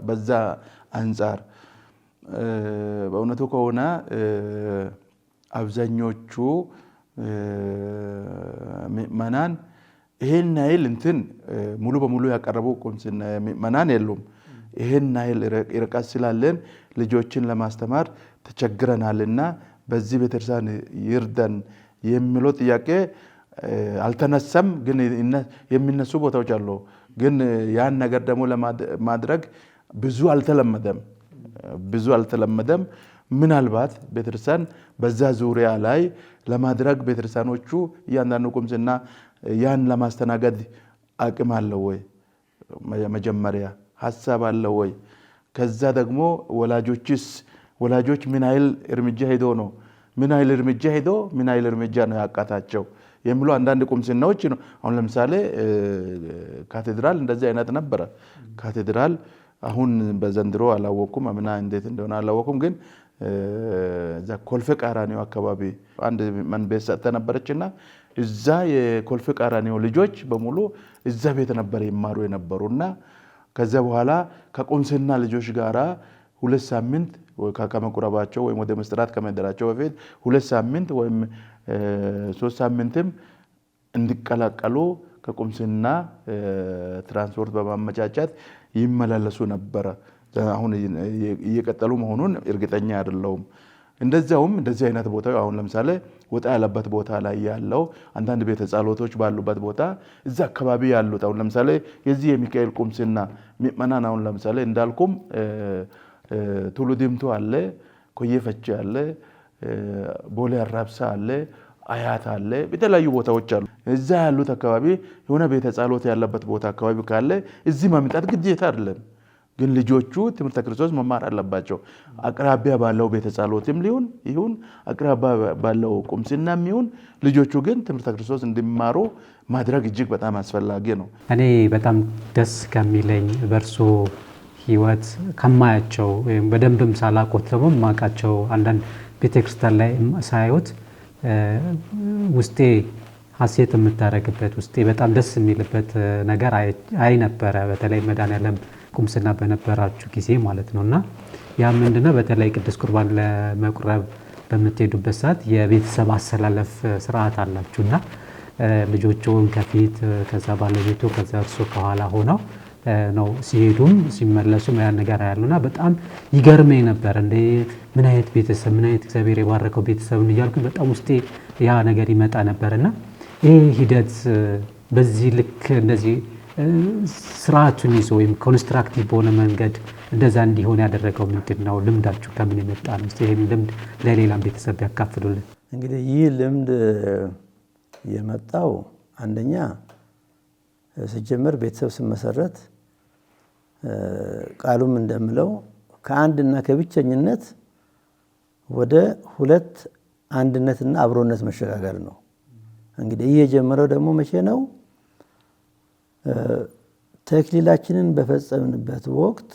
በዛ አንጻር በእውነቱ ከሆነ አብዛኞቹ ምእመናን ይሄን ያህል ሙሉ በሙሉ ያቀረቡ ቁምስና ምእመናን የሉም። ይሄን ያህል ርቀት ስላለን ልጆችን ለማስተማር ተቸግረናልና በዚህ ቤተክርስቲያን ይርዳን የሚለው ጥያቄ አልተነሳም። ግን የሚነሱ ቦታዎች አሉ። ግን ያን ነገር ደግሞ ለማድረግ ብዙ አልተለመደም። ምናልባት ቤተክርስቲያን በዛ ዙሪያ ላይ ለማድረግ ቤተክርስቲያኖቹ እያንዳንዱ ቁምስና ያን ለማስተናገድ አቅም አለው ወይ? መጀመሪያ ሀሳብ አለው ወይ? ከዛ ደግሞ ወላጆች ምን ያህል እርምጃ ሄዶ ነው ምን ያህል እርምጃ ነው ያቃታቸው የሚሉ አንዳንድ ቁምስናዎች ነው። አሁን ለምሳሌ ካቴድራል እንደዚህ አይነት ነበረ። ካቴድራል አሁን በዘንድሮ አላወኩም፣ አምና እንዴት እንደሆነ አላወኩም። ግን እዛ ኮልፌ ቀራኒዮ አካባቢ አንድ መንቤት ሰጥተ ነበረችና እዛ የኮልፌ ቀራኒዮ ልጆች በሙሉ እዛ ቤት ነበር ይማሩ የነበሩና ከዛ በኋላ ከቁምስና ልጆች ጋራ 2 ሳምንት ከመቁረባቸው ወይም ወደ መስጠራት ከመደራቸው በፊት 2 ሳምንት ወይም 3 ሳምንትም እንዲቀላቀሉ ከቁምስና ትራንስፖርት በማመቻቸት ይመላለሱ ነበረ። አሁን እየቀጠሉ መሆኑን እርግጠኛ አይደለሁም። እንደዛውም እንደዚህ አይነት ቦታ አሁን ለምሳሌ ወጣ ያለበት ቦታ ላይ ያለው አንዳንድ ቤተ ጸሎቶች ባሉበት ቦታ እዛ አካባቢ ያሉት አሁን ለምሳሌ የዚህ የሚካኤል ቁምስና ምእመናን አሁን ለምሳሌ እንዳልኩም ቱሉ ዲምቱ አለ፣ ኮዬ ፈቼ አለ፣ ቦሌ አራብሳ አለ፣ አያት አለ፣ የተለያዩ ቦታዎች አሉ። እዛ ያሉት አካባቢ የሆነ ቤተ ጸሎት ያለበት ቦታ አካባቢ ካለ እዚህ ማምጣት ግዴታ አይደለም። ግን ልጆቹ ትምህርተ ክርስቶስ መማር አለባቸው። አቅራቢያ ባለው ቤተ ጸሎትም ይሁን አቅራቢያ ባለው ቁምስናም ይሁን ልጆቹ ግን ትምህርተ ክርስቶስ እንዲማሩ ማድረግ እጅግ በጣም አስፈላጊ ነው። እኔ በጣም ደስ ከሚለኝ በእርሶ ህይወት ከማያቸው ወይም በደንብም ሳላቆት ደግሞ የማውቃቸው አንዳንድ ቤተክርስቲያን ላይ ሳይወት ውስጤ ሀሴት የምታረግበት ውስጤ በጣም ደስ የሚልበት ነገር አይ ነበረ። በተለይ መድኃኔዓለም ቁምስና በነበራችሁ ጊዜ ማለት ነውና ያ ምንድነው በተለይ ቅዱስ ቁርባን ለመቁረብ በምትሄዱበት ሰዓት የቤተሰብ አሰላለፍ ስርዓት አላችሁና ልጆቹን ከፊት ከዛ ባለቤቱ ከዛ እርሱ ከኋላ ሆነው ነው ሲሄዱም ሲመለሱም ያን ነገር ያሉና በጣም ይገርመኝ ነበር። እንደ ምን አይነት ቤተሰብ ምን አይነት እግዚአብሔር የባረከው ቤተሰብን እያልኩ በጣም ውስጤ ያ ነገር ይመጣ ነበርና ይሄ ሂደት በዚህ ልክ እንደዚህ ስርዓቱን ይዞ ወይም ኮንስትራክቲቭ በሆነ መንገድ እንደዛ እንዲሆን ያደረገው ምንድነው? ልምዳችሁ ከምን የመጣ ነው? ይሄን ልምድ ለሌላም ቤተሰብ ያካፍሉልን። እንግዲህ ይህ ልምድ የመጣው አንደኛ ሲጀመር ቤተሰብ ሲመሰረት ቃሉም እንደምለው ከአንድና ከብቸኝነት ወደ ሁለት አንድነትና አብሮነት መሸጋገር ነው። እንግዲህ ይህ የጀመረው ደግሞ መቼ ነው? ተክሊላችንን በፈጸምንበት ወቅት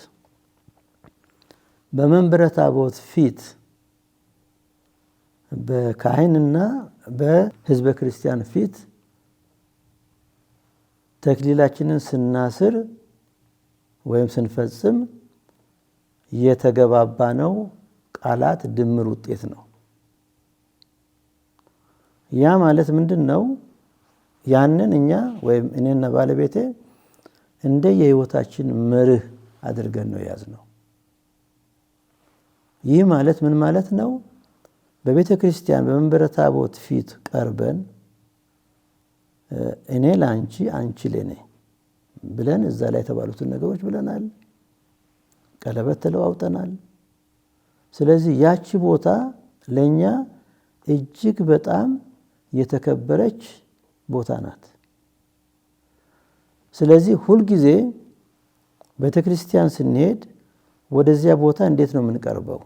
በመንበረ ታቦት ፊት በካህንና በሕዝበ ክርስቲያን ፊት ተክሊላችንን ስናስር ወይም ስንፈጽም የተገባባነው ቃላት ድምር ውጤት ነው። ያ ማለት ምንድነው? ያንን እኛ ወይም እኔና ባለቤቴ እንደ የህይወታችን መርህ አድርገን ነው ያዝነው። ይህ ማለት ምን ማለት ነው? በቤተ ክርስቲያን በመንበረ ታቦት ፊት ቀርበን እኔ ለአንቺ አንቺ ለኔ ብለን እዛ ላይ የተባሉትን ነገሮች ብለናል። ቀለበት ተለዋውጠናል። ስለዚህ ያቺ ቦታ ለኛ እጅግ በጣም የተከበረች ቦታ ናት። ስለዚህ ሁል ጊዜ ቤተክርስቲያን ስንሄድ ወደዚያ ቦታ እንዴት ነው የምንቀርበው?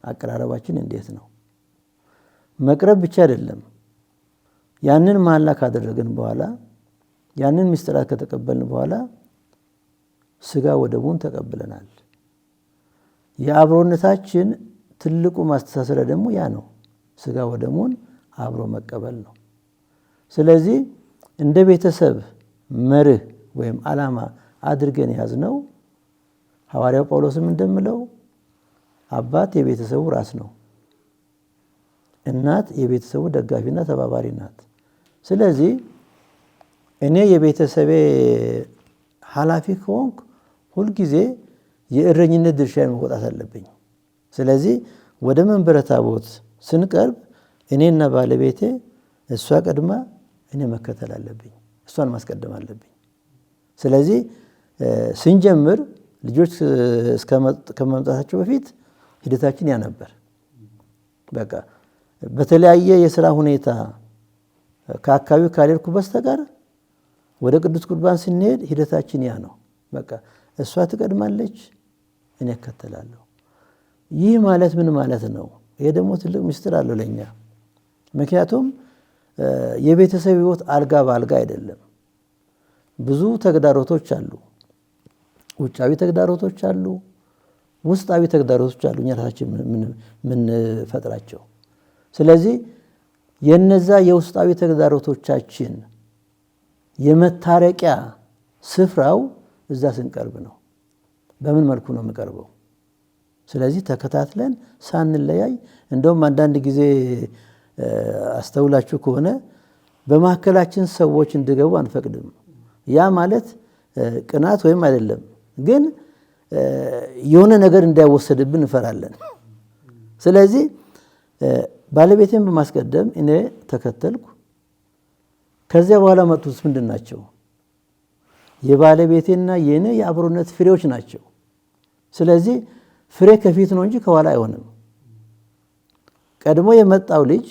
አቀራረባችን እንዴት ነው? መቅረብ ብቻ አይደለም። ያንን መሐላ ካደረግን በኋላ ያንን ምስጢራት ከተቀበልን በኋላ ስጋ ወደሙን ተቀብለናል። የአብሮነታችን ትልቁ ማስተሳሰሪያ ደግሞ ያ ነው። ስጋ ወደሙን አብሮ መቀበል ነው። ስለዚህ እንደ ቤተሰብ መርህ ወይም ዓላማ አድርገን ያዝነው ሐዋርያው ጳውሎስም እንደምለው አባት የቤተሰቡ ራስ ነው። እናት የቤተሰቡ ደጋፊና ተባባሪ ናት። ስለዚህ እኔ የቤተሰቤ ኃላፊ ከሆንኩ ሁል ጊዜ የእረኝነት ድርሻዬን መወጣት አለብኝ። ስለዚህ ወደ መንበረ ታቦት ስንቀርብ እኔና ባለቤቴ እሷ ቀድማ እኔ መከተል አለብኝ። እሷን ማስቀደም አለብኝ። ስለዚህ ስንጀምር ልጆች ከመምጣታቸው በፊት ሂደታችን ያ ነበር። በቃ በተለያየ የሥራ ሁኔታ ከአካባቢው ካልሄድኩ በስተቀር ወደ ቅዱስ ቁርባን ስንሄድ ሂደታችን ያ ነው። በቃ እሷ ትቀድማለች፣ እኔ እከተላለሁ። ይህ ማለት ምን ማለት ነው? ይሄ ደግሞ ትልቅ ምስጢር አለው ለኛ። ምክንያቱም የቤተሰብ ሕይወት አልጋ በአልጋ አይደለም። ብዙ ተግዳሮቶች አሉ። ውጫዊ ተግዳሮቶች አሉ፣ ውስጣዊ ተግዳሮቶች አሉ እኛ ራሳችን ምን ፈጥራቸው። ስለዚህ የነዛ የውስጣዊ ተግዳሮቶቻችን የመታረቂያ ስፍራው እዛ ስንቀርብ ነው። በምን መልኩ ነው የምቀርበው? ስለዚህ ተከታትለን ሳንለያይ እንደውም አንዳንድ ጊዜ አስተውላችሁ ከሆነ በማከላችን ሰዎች እንዲገቡ አንፈቅድም። ያ ማለት ቅናት ወይም አይደለም፣ ግን የሆነ ነገር እንዳይወሰድብን እንፈራለን። ስለዚህ ባለቤቴን በማስቀደም እኔ ተከተልኩ። ከዚያ በኋላ መጡት ምንድን ናቸው? የባለቤቴና የኔ የአብሮነት ፍሬዎች ናቸው። ስለዚህ ፍሬ ከፊት ነው እንጂ ከኋላ አይሆንም። ቀድሞ የመጣው ልጅ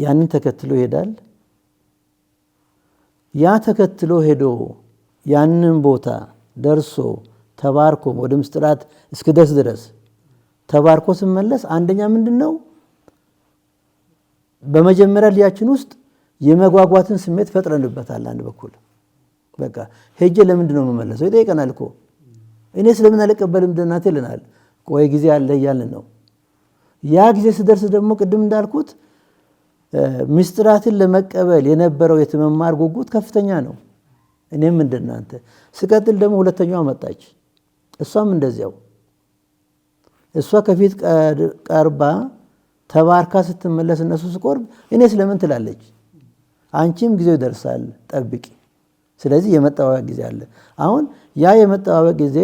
ያንን ተከትሎ ይሄዳል። ያ ተከትሎ ሄዶ ያንን ቦታ ደርሶ ተባርኮ ወደ ምስጢራት እስኪደርስ ድረስ ተባርኮ ሲመለስ አንደኛ ምንድነው በመጀመሪያ ልጃችን ውስጥ የመጓጓትን ስሜት ፈጥረንበታል። አንድ በኩል በቃ ሄጄ ለምንድነው መመለሰው ይጠይቀናል እኮ እኔ ስለምን አልቀበልም ደናቴ ይለናል። ቆይ ጊዜ አለ እያልን ነው። ያ ጊዜ ሲደርስ ደግሞ ቅድም እንዳልኩት ምስጢራትን ለመቀበል የነበረው የመማር ጉጉት ከፍተኛ ነው። እኔም እንደናንተ ስቀጥል ደግሞ ሁለተኛዋ መጣች። እሷም እንደዚያው እሷ ከፊት ቀርባ ተባርካ ስትመለስ እነሱ ሲቆርብ እኔ ስለምን ትላለች። አንቺም ጊዜው ይደርሳል ጠብቂ። ስለዚህ የመጣባበቅ ጊዜ አለ። አሁን ያ የመጣባበቅ ጊዜ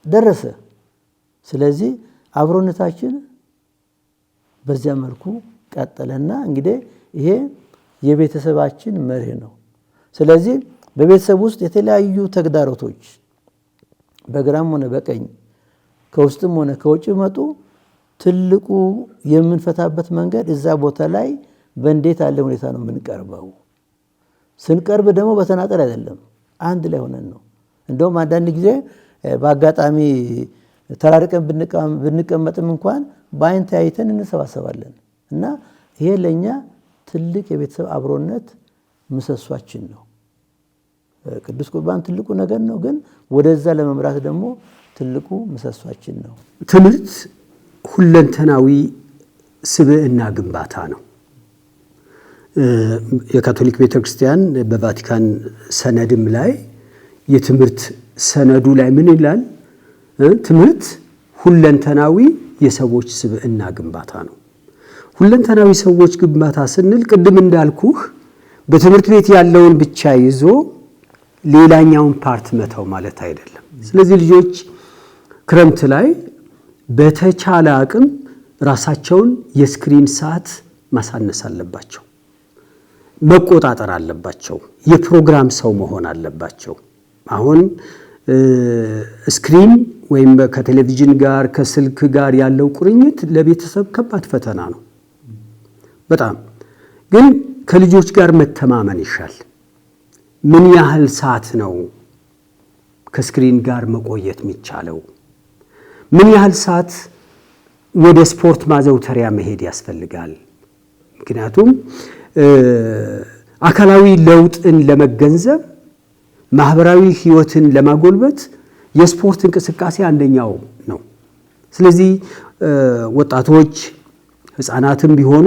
ደረሰ። ስለዚህ አብሮነታችን በዚያ መልኩ ቀጠለና እንግዲህ ይሄ የቤተሰባችን መርህ ነው። ስለዚህ በቤተሰብ ውስጥ የተለያዩ ተግዳሮቶች በግራም ሆነ በቀኝ ከውስጥም ሆነ ከውጭ መጡ ትልቁ የምንፈታበት መንገድ እዛ ቦታ ላይ በእንዴት ያለ ሁኔታ ነው የምንቀርበው። ስንቀርብ ደግሞ በተናጠል አይደለም፣ አንድ ላይ ሆነን ነው። እንደውም አንዳንድ ጊዜ በአጋጣሚ ተራርቀን ብንቀመጥም እንኳን በአይን ተያይተን እንሰባሰባለን እና ይሄ ለኛ ትልቅ የቤተሰብ አብሮነት ምሰሷችን ነው። ቅዱስ ቁርባን ትልቁ ነገር ነው፣ ግን ወደዛ ለመምራት ደግሞ ትልቁ ምሰሷችን ነው። ትምህርት ሁለንተናዊ ስብዕና ግንባታ ነው። የካቶሊክ ቤተክርስቲያን በቫቲካን ሰነድም ላይ የትምህርት ሰነዱ ላይ ምን ይላል? ትምህርት ሁለንተናዊ የሰዎች ስብዕና ግንባታ ነው። ሁለንተናዊ ሰዎች ግንባታ ስንል ቅድም እንዳልኩህ በትምህርት ቤት ያለውን ብቻ ይዞ ሌላኛውን ፓርት መተው ማለት አይደለም። ስለዚህ ልጆች ክረምት ላይ በተቻለ አቅም ራሳቸውን የስክሪን ሰዓት ማሳነስ አለባቸው፣ መቆጣጠር አለባቸው፣ የፕሮግራም ሰው መሆን አለባቸው። አሁን ስክሪን ወይም ከቴሌቪዥን ጋር ከስልክ ጋር ያለው ቁርኝት ለቤተሰብ ከባድ ፈተና ነው። በጣም ግን ከልጆች ጋር መተማመን ይሻል። ምን ያህል ሰዓት ነው ከስክሪን ጋር መቆየት የሚቻለው? ምን ያህል ሰዓት ወደ ስፖርት ማዘውተሪያ መሄድ ያስፈልጋል? ምክንያቱም አካላዊ ለውጥን ለመገንዘብ ማህበራዊ ህይወትን ለማጎልበት የስፖርት እንቅስቃሴ አንደኛው ነው። ስለዚህ ወጣቶች ህፃናትም ቢሆኑ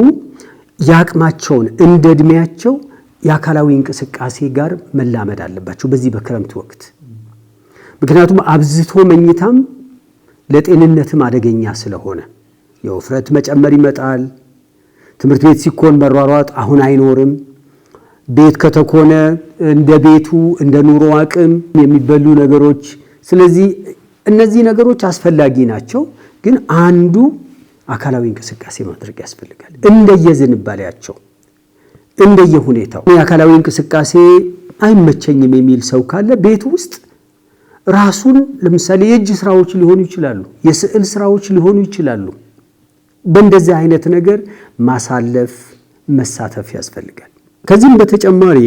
ያቅማቸውን እንደ እድሜያቸው የአካላዊ እንቅስቃሴ ጋር መላመድ አለባቸው በዚህ በክረምት ወቅት። ምክንያቱም አብዝቶ መኝታም ለጤንነትም አደገኛ ስለሆነ የውፍረት መጨመር ይመጣል። ትምህርት ቤት ሲኮን መሯሯጥ አሁን አይኖርም። ቤት ከተኮነ እንደ ቤቱ እንደ ኑሮ አቅም የሚበሉ ነገሮች። ስለዚህ እነዚህ ነገሮች አስፈላጊ ናቸው፣ ግን አንዱ አካላዊ እንቅስቃሴ ማድረግ ያስፈልጋል እንደየዝንባሌያቸው እንደየሁኔታው። የአካላዊ እንቅስቃሴ አይመቸኝም የሚል ሰው ካለ ቤት ውስጥ ራሱን ለምሳሌ የእጅ ስራዎች ሊሆኑ ይችላሉ፣ የስዕል ስራዎች ሊሆኑ ይችላሉ። በእንደዚህ አይነት ነገር ማሳለፍ መሳተፍ ያስፈልጋል። ከዚህም በተጨማሪ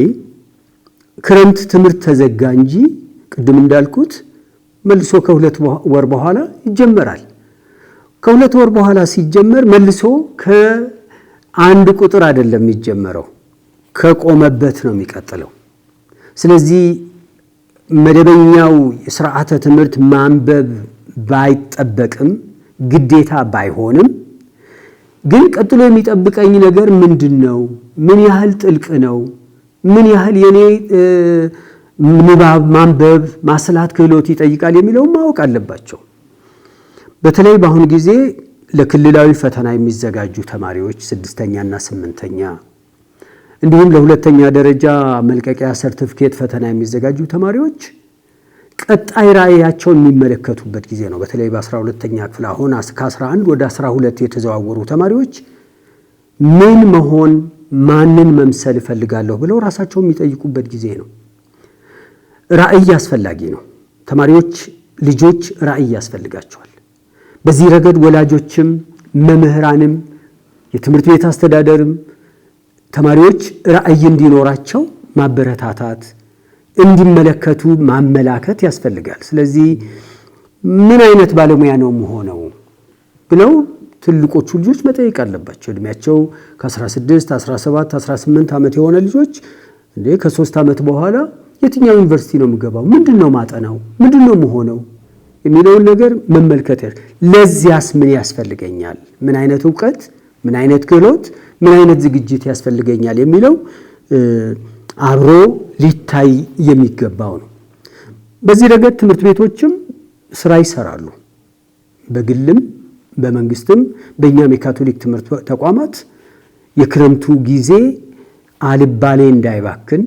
ክረምት ትምህርት ተዘጋ እንጂ ቅድም እንዳልኩት መልሶ ከሁለት ወር በኋላ ይጀመራል። ከሁለት ወር በኋላ ሲጀመር መልሶ ከአንድ ቁጥር አይደለም የሚጀመረው፣ ከቆመበት ነው የሚቀጥለው። ስለዚህ መደበኛው ስርዓተ ትምህርት ማንበብ ባይጠበቅም ግዴታ ባይሆንም ግን ቀጥሎ የሚጠብቀኝ ነገር ምንድነው? ምን ያህል ጥልቅ ነው? ምን ያህል የኔ ንባብ ማንበብ ማስላት ክህሎት ይጠይቃል የሚለው ማወቅ አለባቸው። በተለይ በአሁኑ ጊዜ ለክልላዊ ፈተና የሚዘጋጁ ተማሪዎች 6ኛና 8ኛ እንዲሁም ለሁለተኛ ደረጃ መልቀቂያ ሰርቲፊኬት ፈተና የሚዘጋጁ ተማሪዎች ቀጣይ ራዕያቸውን የሚመለከቱበት ጊዜ ነው። በተለይ በ12ኛ ክፍል አሁን ከ11 ወደ 12 የተዘዋወሩ ተማሪዎች ምን መሆን ማንን መምሰል እፈልጋለሁ ብለው ራሳቸውን የሚጠይቁበት ጊዜ ነው። ራዕይ አስፈላጊ ነው። ተማሪዎች ልጆች ራዕይ ያስፈልጋቸዋል። በዚህ ረገድ ወላጆችም መምህራንም የትምህርት ቤት አስተዳደርም ተማሪዎች ራዕይ እንዲኖራቸው ማበረታታት፣ እንዲመለከቱ ማመላከት ያስፈልጋል። ስለዚህ ምን አይነት ባለሙያ ነው የምሆነው ብለው ትልቆቹ ልጆች መጠየቅ አለባቸው። እድሜያቸው ከ16፣ 17፣ 18 ዓመት የሆነ ልጆች እንዴ ከ3 ዓመት በኋላ የትኛው ዩኒቨርሲቲ ነው የምገባው? ምንድነው ማጠናው? ምንድነው የምሆነው የሚለውን ነገር መመልከት። ለዚያስ ምን ያስፈልገኛል? ምን አይነት ዕውቀት፣ ምን አይነት ክህሎት፣ ምን አይነት ዝግጅት ያስፈልገኛል የሚለው አብሮ ሊታይ የሚገባው ነው። በዚህ ረገድ ትምህርት ቤቶችም ስራ ይሰራሉ። በግልም በመንግስትም በእኛም የካቶሊክ ትምህርት ተቋማት የክረምቱ ጊዜ አልባሌ እንዳይባክን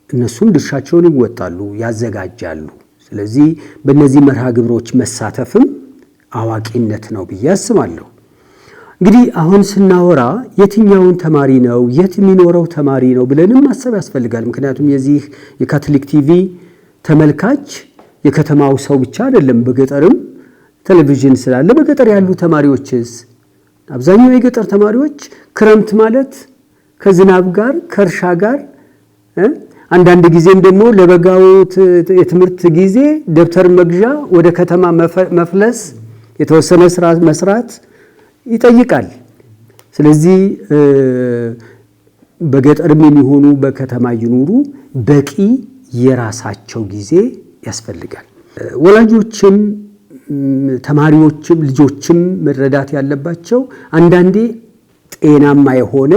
እነሱም ድርሻቸውን ይወጣሉ፣ ያዘጋጃሉ። ስለዚህ በእነዚህ መርሃ ግብሮች መሳተፍም አዋቂነት ነው ብዬ አስባለሁ። እንግዲህ አሁን ስናወራ የትኛውን ተማሪ ነው የት የሚኖረው ተማሪ ነው ብለንም ማሰብ ያስፈልጋል። ምክንያቱም የዚህ የካቶሊክ ቲቪ ተመልካች የከተማው ሰው ብቻ አይደለም። በገጠርም ቴሌቪዥን ስላለ በገጠር ያሉ ተማሪዎችስ? አብዛኛው የገጠር ተማሪዎች ክረምት ማለት ከዝናብ ጋር ከእርሻ ጋር አንዳንድ ጊዜም ደግሞ ለበጋው የትምህርት ጊዜ ደብተር መግዣ ወደ ከተማ መፍለስ የተወሰነ ስራ መስራት ይጠይቃል። ስለዚህ በገጠርም የሚሆኑ በከተማ ይኑሩ በቂ የራሳቸው ጊዜ ያስፈልጋል። ወላጆችም ተማሪዎችም ልጆችም መረዳት ያለባቸው አንዳንዴ ጤናማ የሆነ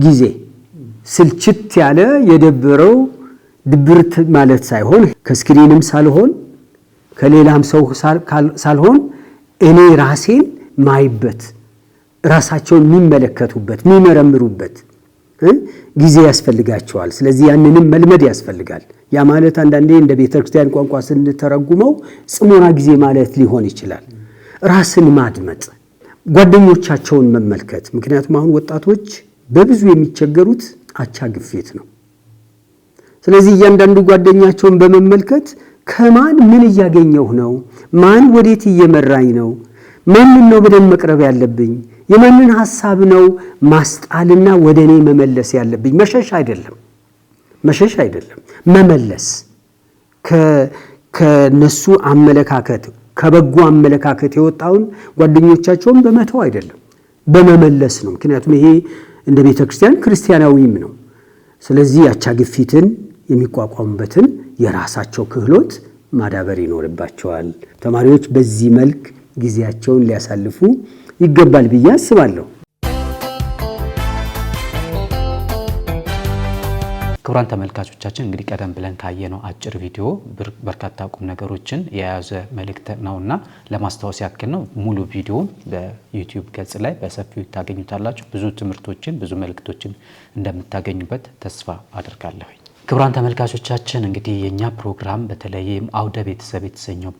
ጊዜ ስልችት ያለ የደበረው ድብርት ማለት ሳይሆን ከስክሪንም ሳልሆን ከሌላም ሰው ሳልሆን እኔ ራሴን ማይበት ራሳቸውን የሚመለከቱበት የሚመረምሩበት ጊዜ ያስፈልጋቸዋል። ስለዚህ ያንንም መልመድ ያስፈልጋል። ያ ማለት አንዳንዴ እንደ ቤተክርስቲያን ቋንቋ ስንተረጉመው ጽሞና ጊዜ ማለት ሊሆን ይችላል። ራስን ማድመጥ፣ ጓደኞቻቸውን መመልከት። ምክንያቱም አሁን ወጣቶች በብዙ የሚቸገሩት አቻ ግፊት ነው። ስለዚህ እያንዳንዱ ጓደኛቸውን በመመልከት ከማን ምን እያገኘሁ ነው? ማን ወዴት እየመራኝ ነው? ማንን ነው በደንብ መቅረብ ያለብኝ? የማንን ሐሳብ ነው ማስጣልና ወደ እኔ መመለስ ያለብኝ? መሸሽ አይደለም መመለስ። ከነሱ አመለካከት ከበጎ አመለካከት የወጣውን ጓደኞቻቸውን በመተው አይደለም በመመለስ ነው። ምክንያቱም ይሄ እንደ ቤተ ክርስቲያን ክርስቲያናዊም ነው። ስለዚህ አቻ ግፊትን የሚቋቋሙበትን የራሳቸው ክህሎት ማዳበር ይኖርባቸዋል። ተማሪዎች በዚህ መልክ ጊዜያቸውን ሊያሳልፉ ይገባል ብዬ አስባለሁ። ክቡራን ተመልካቾቻችን እንግዲህ ቀደም ብለን ካየነው አጭር ቪዲዮ በርካታ ቁም ነገሮችን የያዘ መልእክት ነውና ለማስታወስ ያክል ነው። ሙሉ ቪዲዮውን በዩቲዩብ ገጽ ላይ በሰፊው ታገኙታላችሁ። ብዙ ትምህርቶችን ብዙ መልእክቶችን እንደምታገኙበት ተስፋ አደርጋለሁ። ክቡራን ተመልካቾቻችን እንግዲህ የኛ ፕሮግራም በተለይም አውደ ቤተሰብ የተሰኘው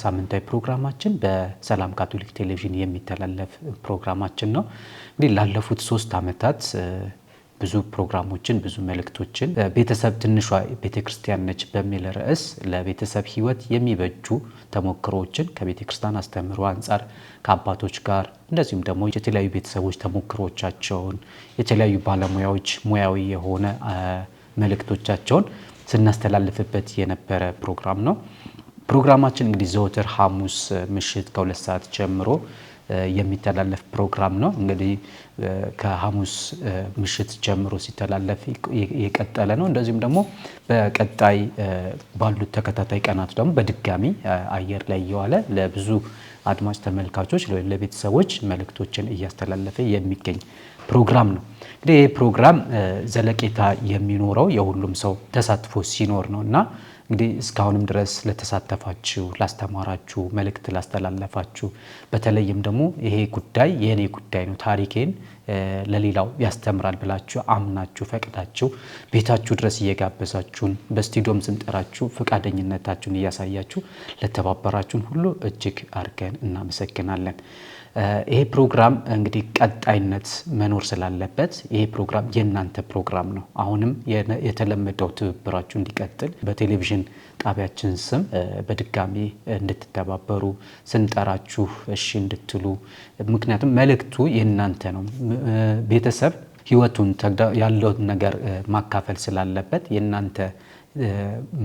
ሳምንታዊ ፕሮግራማችን በሰላም ካቶሊክ ቴሌቪዥን የሚተላለፍ ፕሮግራማችን ነው። እንግዲህ ላለፉት 3 ዓመታት ብዙ ፕሮግራሞችን ብዙ መልእክቶችን ቤተሰብ ትንሿ ቤተክርስቲያን ነች በሚል ርዕስ ለቤተሰብ ሕይወት የሚበጁ ተሞክሮዎችን ከቤተክርስቲያን አስተምህሮ አንጻር ከአባቶች ጋር እንደዚሁም ደግሞ የተለያዩ ቤተሰቦች ተሞክሮቻቸውን የተለያዩ ባለሙያዎች ሙያዊ የሆነ መልእክቶቻቸውን ስናስተላልፍበት የነበረ ፕሮግራም ነው። ፕሮግራማችን እንግዲህ ዘወትር ሐሙስ ምሽት ከ2 ሰዓት ጀምሮ የሚተላለፍ ፕሮግራም ነው። እንግዲህ ከሐሙስ ምሽት ጀምሮ ሲተላለፍ የቀጠለ ነው። እንደዚሁም ደግሞ በቀጣይ ባሉት ተከታታይ ቀናት ደግሞ በድጋሚ አየር ላይ እየዋለ ለብዙ አድማጭ ተመልካቾች ለቤተሰቦች መልእክቶችን እያስተላለፈ የሚገኝ ፕሮግራም ነው። እንግዲህ ይህ ፕሮግራም ዘለቄታ የሚኖረው የሁሉም ሰው ተሳትፎ ሲኖር ነውና እንግዲህ እስካሁንም ድረስ ለተሳተፋችሁ፣ ላስተማራችሁ፣ መልእክት ላስተላለፋችሁ በተለይም ደግሞ ይሄ ጉዳይ የኔ ጉዳይ ነው ታሪኬን ለሌላው ያስተምራል ብላችሁ አምናችሁ ፈቅዳችሁ ቤታችሁ ድረስ እየጋበዛችሁን በስቱዲዮም ስንጠራችሁ ፈቃደኝነታችሁን እያሳያችሁ ለተባበራችሁን ሁሉ እጅግ አድርገን እናመሰግናለን። ይሄ ፕሮግራም እንግዲህ ቀጣይነት መኖር ስላለበት ይሄ ፕሮግራም የእናንተ ፕሮግራም ነው። አሁንም የተለመደው ትብብራችሁ እንዲቀጥል በቴሌቪዥን ቴሌቪዥን ጣቢያችን ስም በድጋሚ እንድትተባበሩ ስንጠራችሁ እሺ እንድትሉ ምክንያቱም መልእክቱ የእናንተ ነው። ቤተሰብ ህይወቱን ያለውን ነገር ማካፈል ስላለበት የእናንተ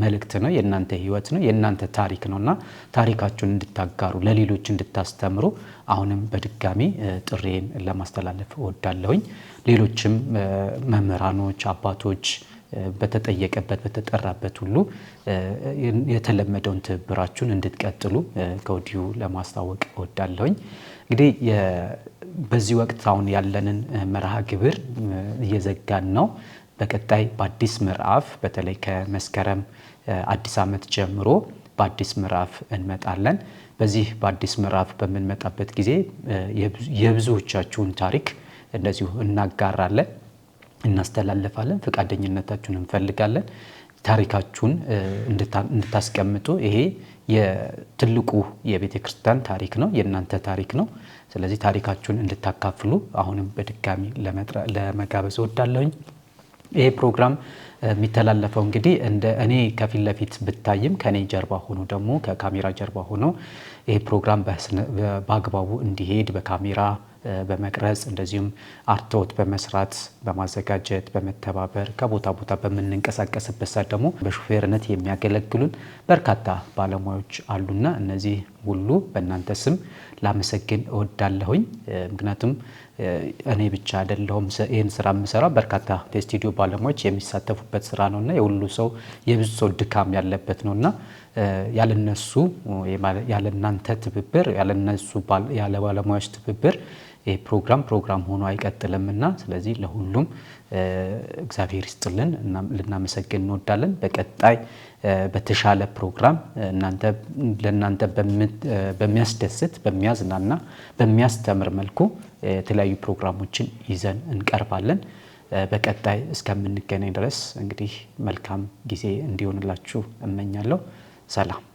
መልእክት ነው፣ የእናንተ ህይወት ነው፣ የእናንተ ታሪክ ነውና ታሪካችሁን እንድታጋሩ ለሌሎች እንድታስተምሩ አሁንም በድጋሚ ጥሬን ለማስተላለፍ እወዳለሁኝ። ሌሎችም መምህራኖች፣ አባቶች በተጠየቀበት በተጠራበት ሁሉ የተለመደውን ትብብራችሁን እንድትቀጥሉ ከወዲሁ ለማስታወቅ እወዳለሁኝ። እንግዲህ በዚህ ወቅት አሁን ያለንን መርሃ ግብር እየዘጋን ነው። በቀጣይ በአዲስ ምዕራፍ በተለይ ከመስከረም አዲስ ዓመት ጀምሮ በአዲስ ምዕራፍ እንመጣለን። በዚህ በአዲስ ምዕራፍ በምንመጣበት ጊዜ የብዙዎቻችሁን ታሪክ እንደዚሁ እናጋራለን፣ እናስተላልፋለን። ፈቃደኝነታችሁን እንፈልጋለን። ታሪካችሁን እንድታስቀምጡ ይሄ የትልቁ የቤተ ክርስቲያን ታሪክ ነው፣ የእናንተ ታሪክ ነው። ስለዚህ ታሪካችሁን እንድታካፍሉ አሁንም በድጋሚ ለመጋበዝ እወዳለሁኝ። ይሄ ፕሮግራም የሚተላለፈው እንግዲህ እንደ እኔ ከፊት ለፊት ብታይም ከኔ ጀርባ ሆኖ ደግሞ ከካሜራ ጀርባ ሆኖ ይሄ ፕሮግራም በአግባቡ እንዲሄድ በካሜራ በመቅረጽ እንደዚሁም አርትዖት በመስራት በማዘጋጀት በመተባበር ከቦታ ቦታ በምንንቀሳቀስበት ሰዓት ደግሞ በሹፌርነት የሚያገለግሉን በርካታ ባለሙያዎች አሉና እነዚህ ሁሉ በእናንተ ስም ላመሰግን እወዳለሁኝ። ምክንያቱም እኔ ብቻ አይደለሁም ይህን ስራ የምሰራው፣ በርካታ የስቱዲዮ ባለሙያዎች የሚሳተፉበት ስራ ነውና የሁሉ ሰው የብዙ ሰው ድካም ያለበት ነውና ያለነሱ ያለናንተ ትብብር ያለ ባለሙያዎች ትብብር ይህ ፕሮግራም ሆኖ አይቀጥልምና ስለዚህ ለሁሉም እግዚአብሔር ይስጥልን ልናመሰግን እንወዳለን። በቀጣይ በተሻለ ፕሮግራም ለእናንተ በሚያስደስት በሚያዝናና በሚያስተምር መልኩ የተለያዩ ፕሮግራሞችን ይዘን እንቀርባለን። በቀጣይ እስከምንገናኝ ድረስ እንግዲህ መልካም ጊዜ እንዲሆንላችሁ እመኛለሁ። ሰላም።